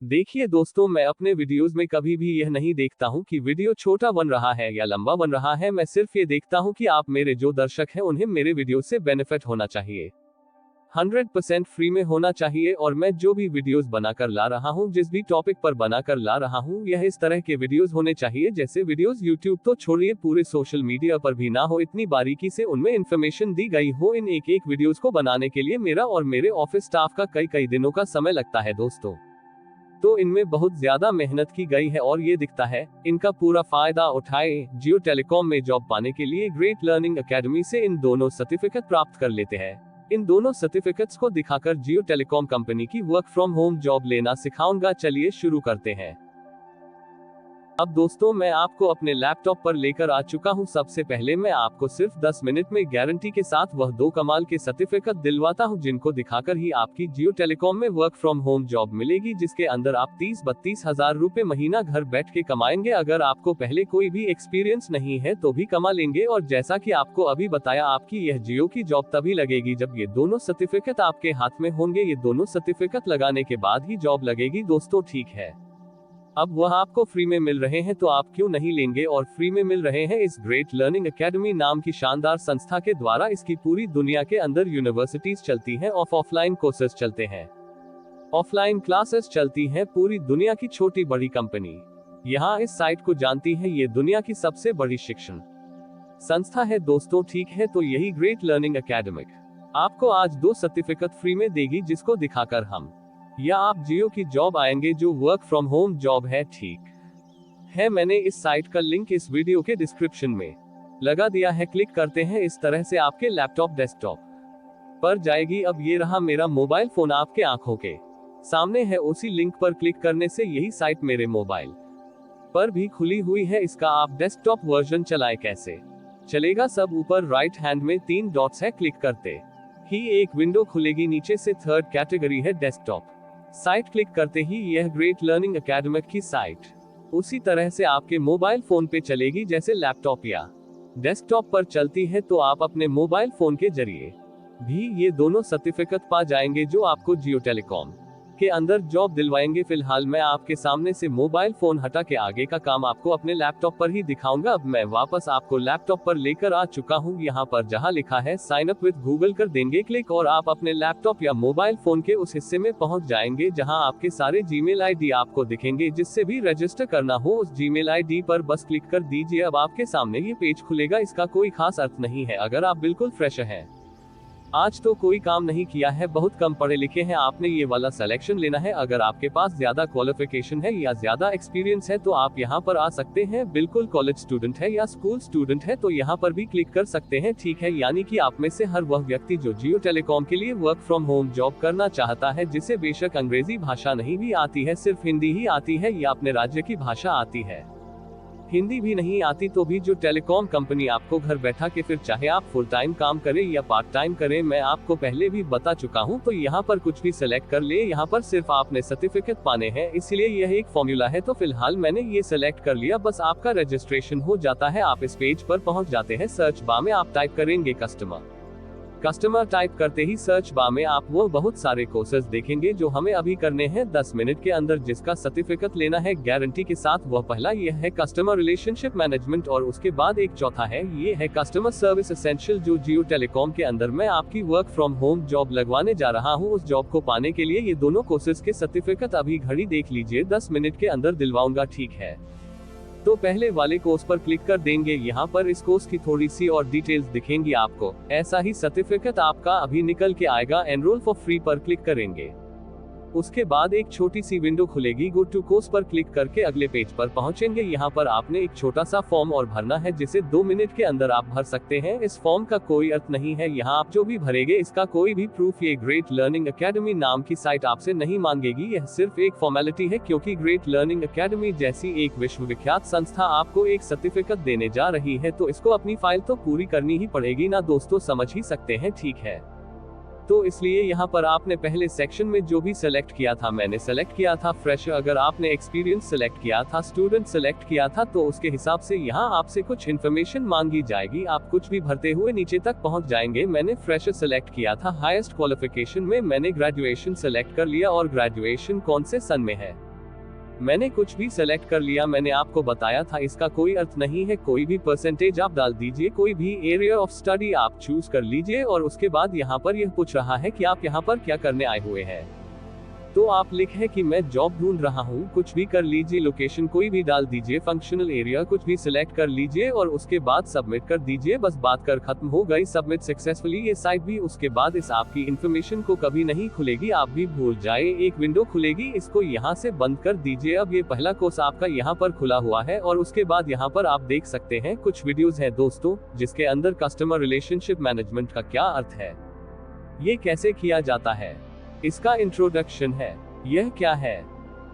देखिए दोस्तों, मैं अपने वीडियोस में कभी भी यह नहीं देखता हूं कि वीडियो छोटा बन रहा है या लंबा बन रहा है। मैं सिर्फ ये देखता हूं कि आप मेरे जो दर्शक हैं उन्हें मेरे वीडियो से बेनिफिट होना चाहिए। 100% फ्री में होना चाहिए और मैं जो भी वीडियोस बनाकर ला रहा हूं, जिस भी टॉपिक पर बनाकर ला रहा हूं, यह इस तरह के वीडियोस होने चाहिए जैसे वीडियोस यूट्यूब तो छोड़िए, पूरे सोशल मीडिया पर भी ना हो, इतनी बारीकी से उनमें इन्फॉर्मेशन दी गई हो। इन एक एक वीडियोस को बनाने के लिए मेरा और मेरे ऑफिस स्टाफ का कई कई दिनों का समय लगता है दोस्तों। तो इनमें बहुत ज्यादा मेहनत की गई है और ये दिखता है। इनका पूरा फायदा उठाएं। जियो टेलीकॉम में जॉब पाने के लिए ग्रेट लर्निंग एकेडमी से इन दोनों सर्टिफिकेट प्राप्त कर लेते हैं। इन दोनों सर्टिफिकेट्स को दिखाकर जियो टेलीकॉम कंपनी की वर्क फ्रॉम होम जॉब लेना सिखाऊंगा। चलिए शुरू करते हैं। अब दोस्तों, मैं आपको अपने लैपटॉप पर लेकर आ चुका हूं। सबसे पहले मैं आपको सिर्फ 10 मिनट में गारंटी के साथ वह दो कमाल के सर्टिफिकेट दिलवाता हूं, जिनको दिखाकर ही आपकी जियो टेलीकॉम में वर्क फ्रॉम होम जॉब मिलेगी, जिसके अंदर आप 30-32 हजार रुपए महीना घर बैठ के कमाएंगे। अगर आपको पहले कोई भी एक्सपीरियंस नहीं है तो भी कमा लेंगे। और जैसा कि आपको अभी बताया, आपकी यह जियो की जॉब तभी लगेगी जब ये दोनों सर्टिफिकेट आपके हाथ में होंगे। ये दोनों सर्टिफिकेट लगाने के बाद ही जॉब लगेगी दोस्तों, ठीक है। अब वह आपको फ्री में मिल रहे हैं तो आप क्यों नहीं लेंगे। और फ्री में मिल रहे हैं इस ग्रेट लर्निंग एकेडमी नाम की शानदार संस्था के द्वारा। इसकी पूरी दुनिया के अंदर यूनिवर्सिटीज चलती हैं और ऑफलाइन कोर्सेज चलते हैं, ऑफलाइन क्लासेस चलती हैं। पूरी दुनिया की छोटी बड़ी कंपनी यहाँ इस साइट को जानती है। ये दुनिया की सबसे बड़ी शिक्षण संस्था है दोस्तों, ठीक है। तो यही ग्रेट लर्निंग एकेडमिक आपको आज 2 सर्टिफिकेट फ्री में देगी, जिसको दिखाकर हम या आप जियो की जॉब आएंगे, जो वर्क फ्रॉम होम जॉब है, ठीक है। मैंने इस साइट का लिंक इस वीडियो के डिस्क्रिप्शन में लगा दिया है। क्लिक करते हैं, इस तरह से आपके लैपटॉप डेस्कटॉप पर जाएगी। अब ये रहा मेरा मोबाइल फोन आपके आंखों के सामने है। उसी लिंक पर क्लिक करने से यही साइट मेरे मोबाइल पर भी खुली हुई है। इसका आप डेस्कटॉप वर्जन चलाएं, कैसे चलेगा सब ऊपर राइट हैंड में 3 डॉट्स है। क्लिक करते ही एक विंडो खुलेगी, नीचे से 3rd कैटेगरी है डेस्कटॉप साइट। क्लिक करते ही यह ग्रेट लर्निंग एकेडमी की साइट उसी तरह से आपके मोबाइल फोन पे चलेगी जैसे लैपटॉप या डेस्कटॉप पर चलती है। तो आप अपने मोबाइल फोन के जरिए भी ये दोनों सर्टिफिकेट पा जाएंगे, जो आपको जियो टेलीकॉम के अंदर जॉब दिलवाएंगे। फिलहाल मैं आपके सामने से मोबाइल फोन हटा के आगे का काम आपको अपने लैपटॉप पर ही दिखाऊंगा। अब मैं वापस आपको लैपटॉप पर लेकर आ चुका हूं। यहां पर जहां लिखा है साइन अप विद गूगल कर देंगे क्लिक और आप अपने लैपटॉप या मोबाइल फोन के उस हिस्से में पहुंच जाएंगे जहां आपके सारे जीमेल आईडी आपको दिखेंगे। जिससे भी रजिस्टर करना हो उस जीमेल आईडी पर बस क्लिक कर दीजिए। अब आपके सामने ये पेज खुलेगा। इसका कोई खास अर्थ नहीं है अगर आप बिल्कुल फ्रेश हैं, आज तो कोई काम नहीं किया है, बहुत कम पढ़े लिखे हैं, आपने ये वाला सिलेक्शन लेना है। अगर आपके पास ज्यादा क्वालिफिकेशन है या ज्यादा एक्सपीरियंस है तो आप यहाँ पर आ सकते हैं। बिल्कुल कॉलेज स्टूडेंट है या स्कूल स्टूडेंट है तो यहाँ पर भी क्लिक कर सकते हैं, ठीक है। यानी कि आप में से हर वह व्यक्ति जो जियो टेलीकॉम के लिए वर्क फ्रॉम होम जॉब करना चाहता है, जिसे बेशक अंग्रेजी भाषा नहीं भी आती है, सिर्फ हिंदी ही आती है या अपने राज्य की भाषा आती है, हिंदी भी नहीं आती, तो भी जो टेलीकॉम कंपनी आपको घर बैठा के, फिर चाहे आप फुल टाइम काम करें या पार्ट टाइम करें, मैं आपको पहले भी बता चुका हूं, तो यहाँ पर कुछ भी सिलेक्ट कर ले। यहाँ पर सिर्फ आपने सर्टिफिकेट पाने हैं, इसलिए यह एक फॉर्मूला है। तो फिलहाल मैंने ये सिलेक्ट कर लिया, बस आपका रजिस्ट्रेशन हो जाता है। आप इस पेज पर पहुंच जाते हैं। सर्च बार में आप टाइप करेंगे कस्टमर टाइप करते ही सर्च बार में आप वो बहुत सारे कोर्सेज देखेंगे जो हमें अभी करने हैं 10 मिनट के अंदर, जिसका सर्टिफिकेट लेना है गारंटी के साथ। वह पहला यह है कस्टमर रिलेशनशिप मैनेजमेंट और उसके बाद एक चौथा है, ये है कस्टमर सर्विस एसेंशियल, जो जियो टेलीकॉम के अंदर मैं आपकी वर्क फ्रॉम होम जॉब लगवाने जा रहा हूँ। उस जॉब को पाने के लिए ये दोनों कोर्सेज के सर्टिफिकेट अभी घड़ी देख लीजिए, 10 मिनट के अंदर दिलवाऊंगा, ठीक है। तो पहले वाले कोर्स पर क्लिक कर देंगे। यहाँ पर इस कोर्स की थोड़ी सी और डिटेल्स दिखेंगी आपको। ऐसा ही सर्टिफिकेट आपका अभी निकल के आएगा। एनरोल फॉर फ्री पर क्लिक करेंगे, उसके बाद एक छोटी सी विंडो खुलेगी। गो टू कोर्स पर क्लिक करके अगले पेज पर पहुंचेंगे। यहाँ पर आपने एक छोटा सा फॉर्म और भरना है, जिसे 2 मिनट के अंदर आप भर सकते हैं। इस फॉर्म का कोई अर्थ नहीं है, यहाँ आप जो भी भरेंगे इसका कोई भी प्रूफ ये ग्रेट लर्निंग एकेडमी नाम की साइट आपसे नहीं मांगेगी। यह सिर्फ एक फॉर्मेलिटी है, क्योंकि ग्रेट लर्निंग एकेडमी जैसी एक विश्वविख्यात संस्था आपको एक सर्टिफिकेट देने जा रही है, तो इसको अपनी फाइल तो पूरी करनी ही पड़ेगी ना दोस्तों, समझ ही सकते हैं, ठीक है। तो इसलिए यहाँ पर आपने पहले सेक्शन में जो भी सिलेक्ट किया था, मैंने सेलेक्ट किया था फ्रेश। अगर आपने एक्सपीरियंस सिलेक्ट किया था, स्टूडेंट सिलेक्ट किया था, तो उसके हिसाब से यहाँ आपसे कुछ इन्फॉर्मेशन मांगी जाएगी। आप कुछ भी भरते हुए नीचे तक पहुँच जाएंगे। मैंने फ्रेशर सिलेक्ट किया था। हाईएस्ट क्वालिफिकेशन में मैंने ग्रेजुएशन सिलेक्ट कर लिया, और ग्रेजुएशन कौन से सन में है मैंने कुछ भी सेलेक्ट कर लिया, मैंने आपको बताया था इसका कोई अर्थ नहीं है, कोई भी परसेंटेज आप डाल दीजिए, कोई भी एरिया ऑफ स्टडी आप चूज कर लीजिए और उसके बाद यहाँ पर यह पूछ रहा है कि आप यहाँ पर क्या करने आए हुए हैं। तो आप लिखे कि मैं जॉब ढूंढ रहा हूँ, कुछ भी कर लीजिए, लोकेशन कोई भी डाल दीजिए, फंक्शनल एरिया कुछ भी सिलेक्ट कर लीजिए और उसके बाद सबमिट कर दीजिए। बस बात कर खत्म हो गई, सबमिट सक्सेसफुली। ये साइट भी उसके बाद इस आपकी इन्फॉर्मेशन को कभी नहीं खुलेगी, आप भी भूल जाए। एक विंडो खुलेगी, इसको यहाँ से बंद कर दीजिए। अब ये पहला कोर्स आपका यहाँ पर खुला हुआ है और उसके बाद यहाँ पर आप देख सकते हैं कुछ वीडियोज है दोस्तों, जिसके अंदर कस्टमर रिलेशनशिप मैनेजमेंट का क्या अर्थ है, ये कैसे किया जाता है, इसका इंट्रोडक्शन है, यह क्या है,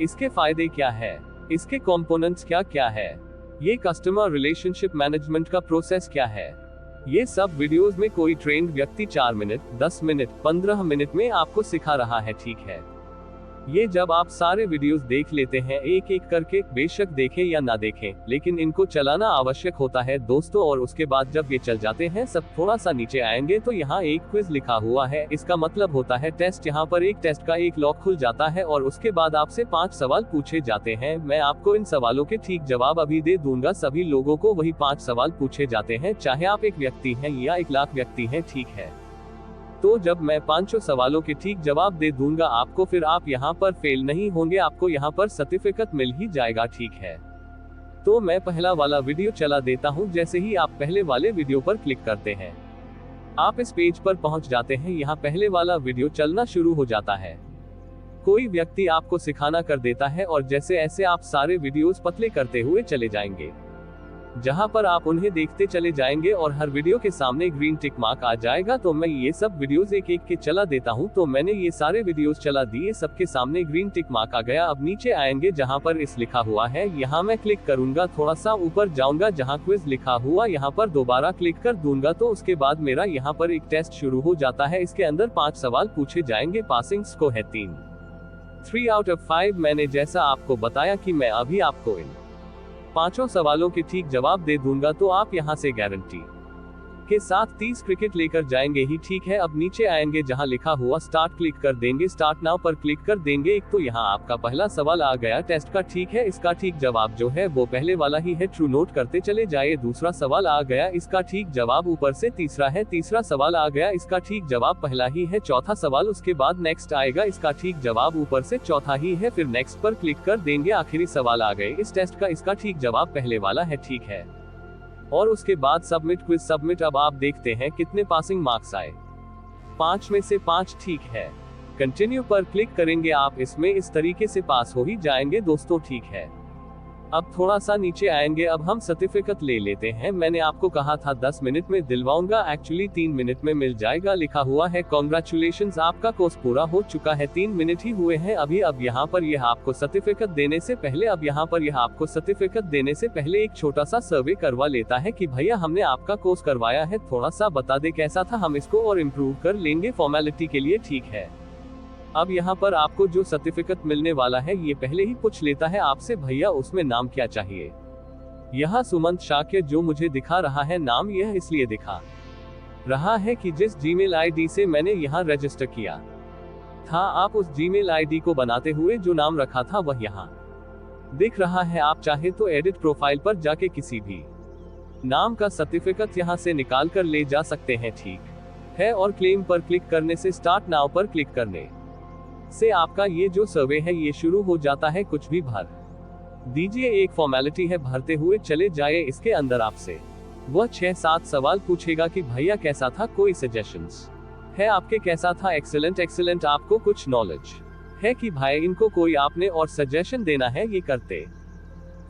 इसके फायदे क्या है, इसके कंपोनेंट्स क्या क्या है, ये कस्टमर रिलेशनशिप मैनेजमेंट का प्रोसेस क्या है। ये सब वीडियोस में कोई ट्रेंड व्यक्ति 4 मिनट, 10 मिनट, 15 मिनट में आपको सिखा रहा है, ठीक है। ये जब आप सारे वीडियोस देख लेते हैं एक एक करके, बेशक देखें या ना देखें, लेकिन इनको चलाना आवश्यक होता है दोस्तों। और उसके बाद जब ये चल जाते हैं, सब थोड़ा सा नीचे आएंगे तो यहाँ एक क्विज लिखा हुआ है, इसका मतलब होता है टेस्ट। यहाँ पर एक टेस्ट का एक लॉक खुल जाता है और उसके बाद आपसे 5 सवाल पूछे जाते हैं। मैं आपको इन सवालों के ठीक जवाब अभी दे दूंगा। सभी लोगों को वही 5 सवाल पूछे जाते हैं, चाहे आप एक व्यक्ति हैं या 1 लाख व्यक्ति हैं, ठीक है। तो जब मैं 5 सवालों के ठीक जवाब दे दूंगा आपको, फिर आप यहाँ पर फेल नहीं होंगे, आपको यहाँ पर सर्टिफिकेट मिल ही जाएगा, ठीक है। तो मैं पहला वाला वीडियो चला देता हूँ। जैसे ही आप पहले वाले वीडियो पर क्लिक करते हैं, आप इस पेज पर पहुँच जाते हैं। यहाँ पहले वाला वीडियो चलना शुरू हो जाता है। कोई व्यक्ति आपको सिखाना कर देता है और जैसे ऐसे आप सारे वीडियोस पतले करते हुए चले जाएंगे, जहां पर आप उन्हें देखते चले जाएंगे और हर वीडियो के सामने ग्रीन टिक मार्क आ जाएगा। तो मैं ये सब वीडियोस एक एक के चला देता हूं। तो मैंने ये सारे वीडियोस चला दिए, सबके सामने ग्रीन टिक मार्क आ गया। अब नीचे आएंगे जहां पर इस लिखा हुआ है, यहां मैं क्लिक करूंगा, थोड़ा सा ऊपर जाऊंगा जहां क्विज लिखा हुआ, यहां पर दोबारा क्लिक कर दूंगा। तो उसके बाद मेरा यहाँ पर एक टेस्ट शुरू हो जाता है। इसके अंदर 5 सवाल पूछे जाएंगे, पासिंग स्कोर है 3 आउट ऑफ 5। मैंने जैसा आपको बताया कि मैं अभी आपको इन 5 सवालों के ठीक जवाब दे दूंगा, तो आप यहां से गारंटी के साथ 30 क्रिकेट लेकर जाएंगे ही, ठीक है। अब नीचे आएंगे जहां लिखा हुआ स्टार्ट, क्लिक कर देंगे, स्टार्ट नाउ पर क्लिक कर देंगे। एक तो यहां आपका पहला सवाल आ गया टेस्ट का, ठीक है। इसका ठीक जवाब जो है वो पहले वाला ही है, ट्रू नोट करते चले जाए। दूसरा सवाल आ गया, इसका ठीक जवाब ऊपर से तीसरा है। तीसरा सवाल आ गया, इसका ठीक जवाब पहला ही है। चौथा सवाल उसके बाद नेक्स्ट आएगा, इसका ठीक जवाब ऊपर से चौथा ही है। फिर नेक्स्ट पर क्लिक कर देंगे। आखिरी सवाल आ गए इस टेस्ट का, इसका ठीक जवाब पहले वाला है, ठीक है। और उसके बाद सबमिट, क्विज सबमिट। अब आप देखते हैं कितने पासिंग मार्क्स आए, 5 में से 5, ठीक है। कंटिन्यू पर क्लिक करेंगे आप, इसमें इस तरीके से पास हो ही जाएंगे दोस्तों, ठीक है। अब थोड़ा सा नीचे आएंगे, अब हम सर्टिफिकेट ले लेते हैं। मैंने आपको कहा था 10 मिनट में दिलवाऊंगा, एक्चुअली 3 मिनट में मिल जाएगा। लिखा हुआ है कांग्रेचुलेशंस, आपका कोर्स पूरा हो चुका है, 3 मिनट ही हुए हैं अभी। अब यहाँ पर यह आपको सर्टिफिकेट देने से पहले, एक छोटा सा सर्वे करवा लेता है कि भैया हमने आपका कोर्स करवाया है, थोड़ा सा बता दे कैसा था, हम इसको और इम्प्रूव कर लेंगे फॉर्मेलिटी के लिए, ठीक है। अब यहाँ पर आपको जो सर्टिफिकेट मिलने वाला है, ये पहले ही पूछ लेता है आपसे, भैया उसमें नाम क्या चाहिए। यहाँ सुमंत शाक्य जो मुझे दिखा रहा है नाम, यह इसलिए दिखा रहा है कि जिस जीमेल आईडी से मैंने यहाँ रजिस्टर किया था, आप उस जीमेल आईडी को बनाते हुए जो नाम रखा था वह यहाँ दिख रहा है। आप चाहे तो एडिट प्रोफाइल पर जाके किसी भी नाम का सर्टिफिकेट यहाँ से निकाल कर ले जा सकते हैं, ठीक है। और क्लेम पर क्लिक करने से, स्टार्ट नाउ पर क्लिक करने से आपका ये जो सर्वे है ये शुरू हो जाता है। कुछ भी भर दीजिए, एक फॉर्मेलिटी है, भरते हुए चले जाए। इसके अंदर आपसे वह 6-7 सवाल पूछेगा कि भैया कैसा था, कोई सजेशंस है आपके, कैसा था, एक्सीलेंट एक्सीलेंट, आपको कुछ नॉलेज है कि भाई इनको कोई आपने और सजेशन देना है, ये करते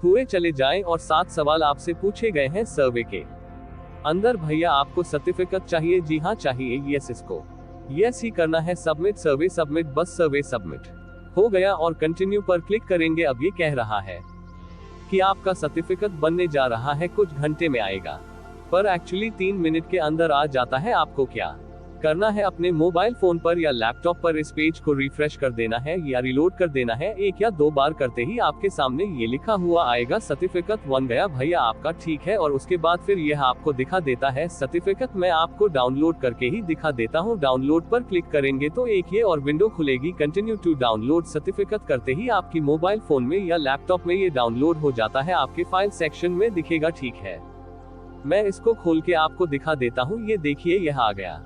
हुए चले जाएं। और 7 सवाल आपसे पूछे गए हैं सर्वे के अंदर, भैया आपको सर्टिफिकेट चाहिए, जी हाँ चाहिए, यस, इसको यस ही करना है। सबमिट सर्वे सबमिट, बस सर्वे सबमिट हो गया और कंटिन्यू पर क्लिक करेंगे। अब ये कह रहा है कि आपका सर्टिफिकेट बनने जा रहा है, कुछ घंटे में आएगा, पर एक्चुअली 3 मिनट के अंदर आ जाता है। आपको क्या करना है अपने मोबाइल फोन पर या लैपटॉप पर इस पेज को रिफ्रेश कर देना है या रिलोड कर देना है। 1 या 2 बार करते ही आपके सामने ये लिखा हुआ आएगा सर्टिफिकेट 1 गया भैया आपका, ठीक है। और उसके बाद फिर यह आपको दिखा देता है सर्टिफिकेट। मैं आपको डाउनलोड करके ही दिखा देता हूँ। डाउनलोड पर क्लिक करेंगे तो एक ये और विंडो खुलेगी। कंटिन्यू टू डाउनलोड सर्टिफिकेट करते ही आपकी मोबाइल फोन में या लैपटॉप में ये डाउनलोड हो जाता है, आपके फाइल सेक्शन में दिखेगा, ठीक है। मैं इसको खोल के आपको दिखा देता हूँ। ये देखिए यह आ गया।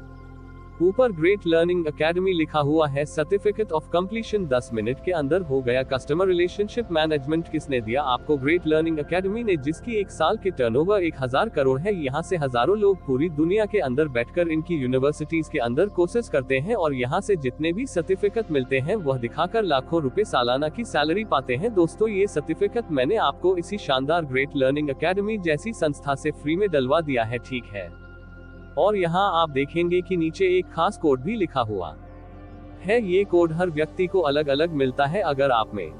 ऊपर ग्रेट लर्निंग एकेडमी लिखा हुआ है। सर्टिफिकेट ऑफ कंप्लीशन 10 मिनट के अंदर हो गया। कस्टमर रिलेशनशिप मैनेजमेंट किसने दिया आपको? ग्रेट लर्निंग एकेडमी ने, जिसकी 1 साल के टर्नओवर 1000 करोड़ है। यहाँ से हजारों लोग पूरी दुनिया के अंदर बैठकर इनकी यूनिवर्सिटीज के अंदर कोर्सेज करते हैं और यहाँ से जितने भी सर्टिफिकेट मिलते हैं वह दिखाकर लाखों रुपए सालाना की सैलरी पाते हैं। दोस्तों ये सर्टिफिकेट मैंने आपको इसी शानदार ग्रेट लर्निंग एकेडमी जैसी संस्था से फ्री में डलवा दिया है, ठीक है। और यहाँ आप देखेंगे कि नीचे एक खास कोड भी लिखा हुआ है। ये कोड हर व्यक्ति को अलग अलग मिलता है। अगर आप में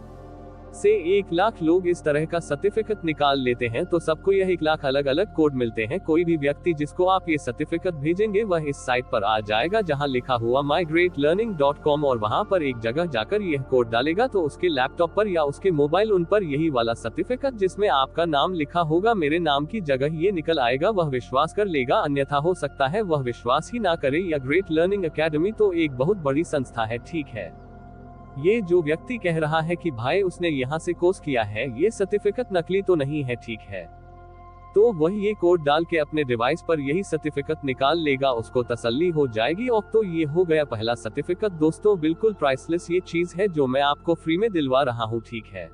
से 1 लाख लोग इस तरह का सर्टिफिकेट निकाल लेते हैं तो सबको यह 1 लाख अलग अलग कोड मिलते हैं। कोई भी व्यक्ति जिसको आप ये सर्टिफिकेट भेजेंगे वह इस साइट पर आ जाएगा जहां लिखा हुआ mygreatlearning.com और वहां पर एक जगह जाकर यह कोड डालेगा तो उसके लैपटॉप पर या उसके मोबाइल उन पर यही वाला सर्टिफिकेट जिसमें आपका नाम लिखा होगा, मेरे नाम की जगह ये निकल आएगा। वह विश्वास कर लेगा, अन्यथा हो सकता है वह विश्वास ही ना करे। या ग्रेट लर्निंग एकेडमी तो एक बहुत बड़ी संस्था है, ठीक है। ये जो व्यक्ति कह रहा है कि भाई उसने यहाँ से कोर्स किया है, ये सर्टिफिकेट नकली तो नहीं है, ठीक है, तो वह ये कोड डाल के अपने डिवाइस पर यही सर्टिफिकेट निकाल लेगा, उसको तसल्ली हो जाएगी। और तो ये हो गया पहला सर्टिफिकेट। दोस्तों बिल्कुल प्राइसलेस ये चीज है जो मैं आपको फ्री में दिलवा रहा हूँ, ठीक है।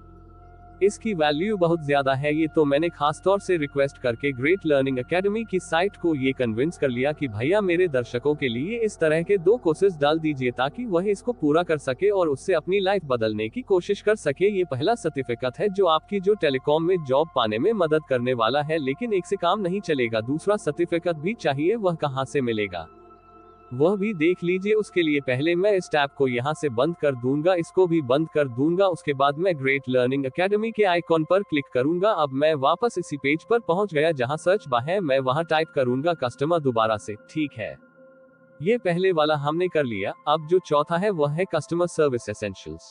इसकी वैल्यू बहुत ज्यादा है। ये तो मैंने खास तौर से रिक्वेस्ट करके ग्रेट लर्निंग एकेडमी की साइट को ये कन्विंस कर लिया कि भैया मेरे दर्शकों के लिए इस तरह के 2 कोर्सेज डाल दीजिए ताकि वह इसको पूरा कर सके और उससे अपनी लाइफ बदलने की कोशिश कर सके। ये पहला सर्टिफिकेट है जो आपकी जो टेलीकॉम में जॉब पाने में मदद करने वाला है, लेकिन एक से काम नहीं चलेगा, दूसरा सर्टिफिकेट भी चाहिए। वह कहाँ से मिलेगा वह भी देख लीजिए। उसके लिए पहले मैं इस टैब को यहाँ से बंद कर दूंगा, इसको भी बंद कर दूंगा। उसके बाद मैं ग्रेट लर्निंग एकेडमी के आइकॉन पर क्लिक करूंगा। अब मैं वापस इसी पेज पर पहुंच गया जहां सर्च बार है। मैं वहां टाइप करूंगा कस्टमर दोबारा से, ठीक है। ये पहले वाला हमने कर लिया। अब जो चौथा है वह है कस्टमर सर्विस एसेंशियल्स।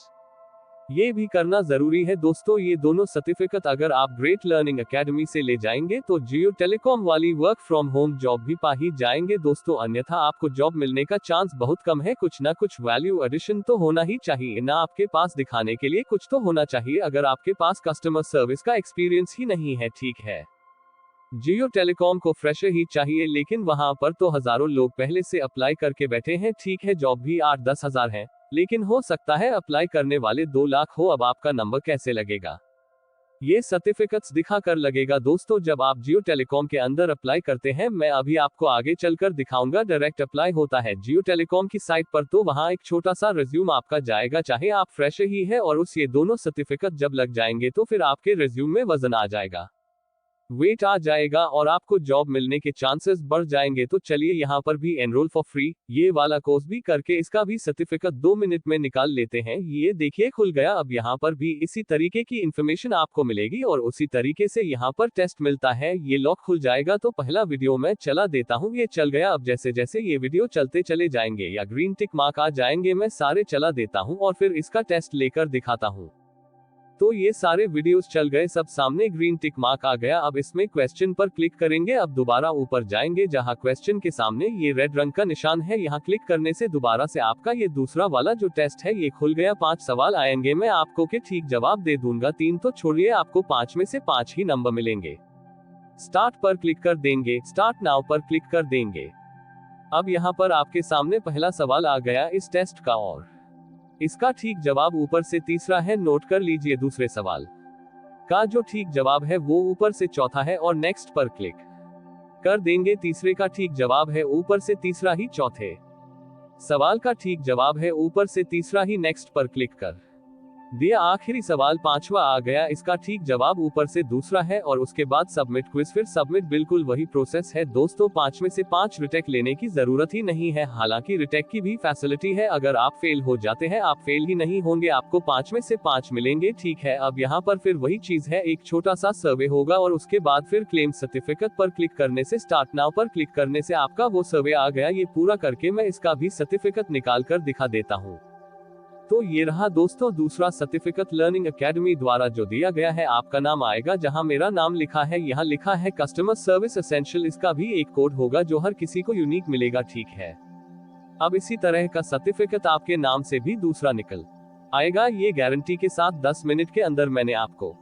ये भी करना जरूरी है दोस्तों। ये दोनों सर्टिफिकेट अगर आप ग्रेट लर्निंग एकेडमी से ले जाएंगे तो जियो टेलीकॉम वाली वर्क फ्रॉम होम जॉब भी पा ही जाएंगे दोस्तों, अन्यथा आपको जॉब मिलने का चांस बहुत कम है। कुछ ना कुछ वैल्यू एडिशन तो होना ही चाहिए ना, आपके पास दिखाने के लिए कुछ तो होना चाहिए। अगर आपके पास कस्टमर सर्विस का एक्सपीरियंस ही नहीं है, ठीक है, जियो टेलीकॉम को फ्रेशर ही चाहिए, लेकिन वहां पर तो हजारों लोग पहले से अप्लाई करके बैठे हैं, ठीक है। जॉब भी 8-10 हजार है, लेकिन हो सकता है अप्लाई करने वाले 2 लाख हो। अब आपका नंबर कैसे लगेगा? ये सर्टिफिकेट्स दिखा कर लगेगा दोस्तों जब आप जियो टेलीकॉम के अंदर अप्लाई करते हैं। मैं अभी आपको आगे चलकर दिखाऊंगा। डायरेक्ट अप्लाई होता है जियो टेलीकॉम की साइट पर, तो वहां एक छोटा सा रिज्यूम आपका जाएगा, चाहे आप फ्रेशर ही है, और उस ये दोनों सर्टिफिकेट जब लग जाएंगे तो फिर आपके रिज्यूम में वजन आ जाएगा, वेट आ जाएगा और आपको जॉब मिलने के चांसेस बढ़ जाएंगे। तो चलिए यहाँ पर भी एनरोल फॉर फ्री ये वाला कोर्स भी करके इसका भी सर्टिफिकेट 2 मिनट में निकाल लेते हैं। ये देखिए खुल गया। अब यहाँ पर भी इसी तरीके की इंफॉर्मेशन आपको मिलेगी और उसी तरीके से यहाँ पर टेस्ट मिलता है। ये लॉक खुल जाएगा तो पहला वीडियो मैं चला देता हूँ। ये चल गया। अब जैसे जैसे ये वीडियो चलते चले जाएंगे या ग्रीन टिक मार्क आ जाएंगे, मैं सारे चला देता हूँ और फिर इसका टेस्ट लेकर दिखाता हूँ। तो ये सारे वीडियोस चल गए, सब सामने ग्रीन टिक मार्क आ गया। अब इसमें क्वेश्चन पर क्लिक करेंगे। अब दोबारा ऊपर जाएंगे जहां क्वेश्चन के सामने ये रेड रंग का निशान है, यहां क्लिक करने से दोबारा से आपका ये दूसरा वाला जो टेस्ट है ये खुल गया। 5 सवाल आएंगे, मैं आपको के ठीक जवाब दे दूंगा। 3 तो छोड़िए, आपको 5 में से 5 ही नंबर मिलेंगे। स्टार्ट पर क्लिक कर देंगे, स्टार्ट नाउ पर क्लिक कर देंगे। अब यहाँ पर आपके सामने पहला सवाल आ गया इस टेस्ट का और इसका ठीक जवाब ऊपर से तीसरा है। नोट कर लीजिए। दूसरे सवाल का जो ठीक जवाब है वो ऊपर से चौथा है और नेक्स्ट पर क्लिक कर देंगे। तीसरे का ठीक जवाब है ऊपर से तीसरा ही चौथे सवाल का ठीक जवाब है ऊपर से तीसरा ही नेक्स्ट पर क्लिक कर दिया आखिरी सवाल 5वां आ गया, इसका ठीक जवाब ऊपर से दूसरा है और उसके बाद सबमिट क्विज, फिर सबमिट, बिल्कुल वही प्रोसेस है दोस्तों। 5 में से 5 रिटेक लेने की जरूरत ही नहीं है, हालांकि रिटेक की भी फैसिलिटी है। अगर आप फेल हो जाते हैं, आप फेल ही नहीं होंगे, आपको 5 में से 5 मिलेंगे, ठीक है। अब यहाँ पर फिर वही चीज है, एक छोटा सा सर्वे होगा और उसके बाद फिर क्लेम सर्टिफिकेट पर क्लिक करने से, स्टार्ट नाउ पर क्लिक करने से आपका वो सर्वे आ गया। ये पूरा करके मैं इसका भी सर्टिफिकेट निकाल कर दिखा देता हूँ। तो ये रहा दोस्तों दूसरा सर्टिफिकेट लर्निंग एकेडमी द्वारा जो दिया गया है। आपका नाम आएगा जहां मेरा नाम लिखा है, यहाँ लिखा है कस्टमर सर्विस एसेंशियल। इसका भी एक कोड होगा जो हर किसी को यूनिक मिलेगा, ठीक है। अब इसी तरह का सर्टिफिकेट आपके नाम से भी दूसरा निकल आएगा, ये गारंटी के साथ 10 मिनट के अंदर मैंने आपको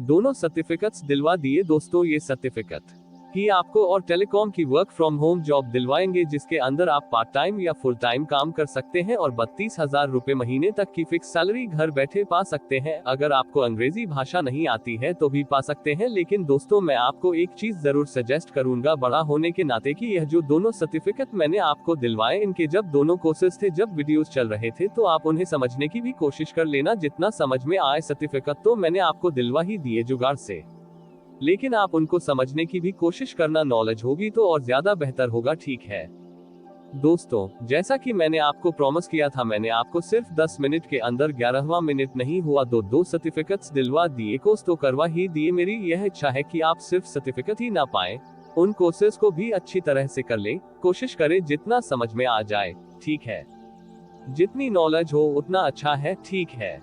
दोनों सर्टिफिकेट्स दिलवा दिए दोस्तों। ये सर्टिफिकेट कि आपको और टेलीकॉम की वर्क फ्रॉम होम जॉब दिलवाएंगे, जिसके अंदर आप पार्ट टाइम या फुल टाइम काम कर सकते हैं और 32,000 रुपए महीने तक की फिक्स सैलरी घर बैठे पा सकते हैं। अगर आपको अंग्रेजी भाषा नहीं आती है तो भी पा सकते हैं, लेकिन दोस्तों मैं आपको एक चीज जरूर सजेस्ट करूंगा बड़ा होने के नाते कि यह जो दोनों सर्टिफिकेट मैंने आपको दिलवाए, इनके जब दोनों कोर्सेज थे, जब वीडियोस चल रहे थे, तो आप उन्हें समझने की भी कोशिश कर लेना। जितना समझ में आए सर्टिफिकेट तो मैंने आपको दिलवा ही दिए जुगाड़ से, लेकिन आप उनको समझने की भी कोशिश करना, नॉलेज होगी तो और ज्यादा बेहतर होगा, ठीक है दोस्तों। जैसा कि मैंने आपको प्रॉमिस किया था, मैंने आपको सिर्फ 10 मिनट के अंदर 11वां मिनट नहीं हुआ दो सर्टिफिकेट्स दिलवा दिए, कोर्स तो करवा ही दिए। मेरी यह इच्छा है कि आप सिर्फ सर्टिफिकेट ही ना पाए, उन कोर्सेज को भी अच्छी तरह से कर लें, कोशिश करें जितना समझ में आ जाए, ठीक है। जितनी नॉलेज हो उतना अच्छा है, ठीक है।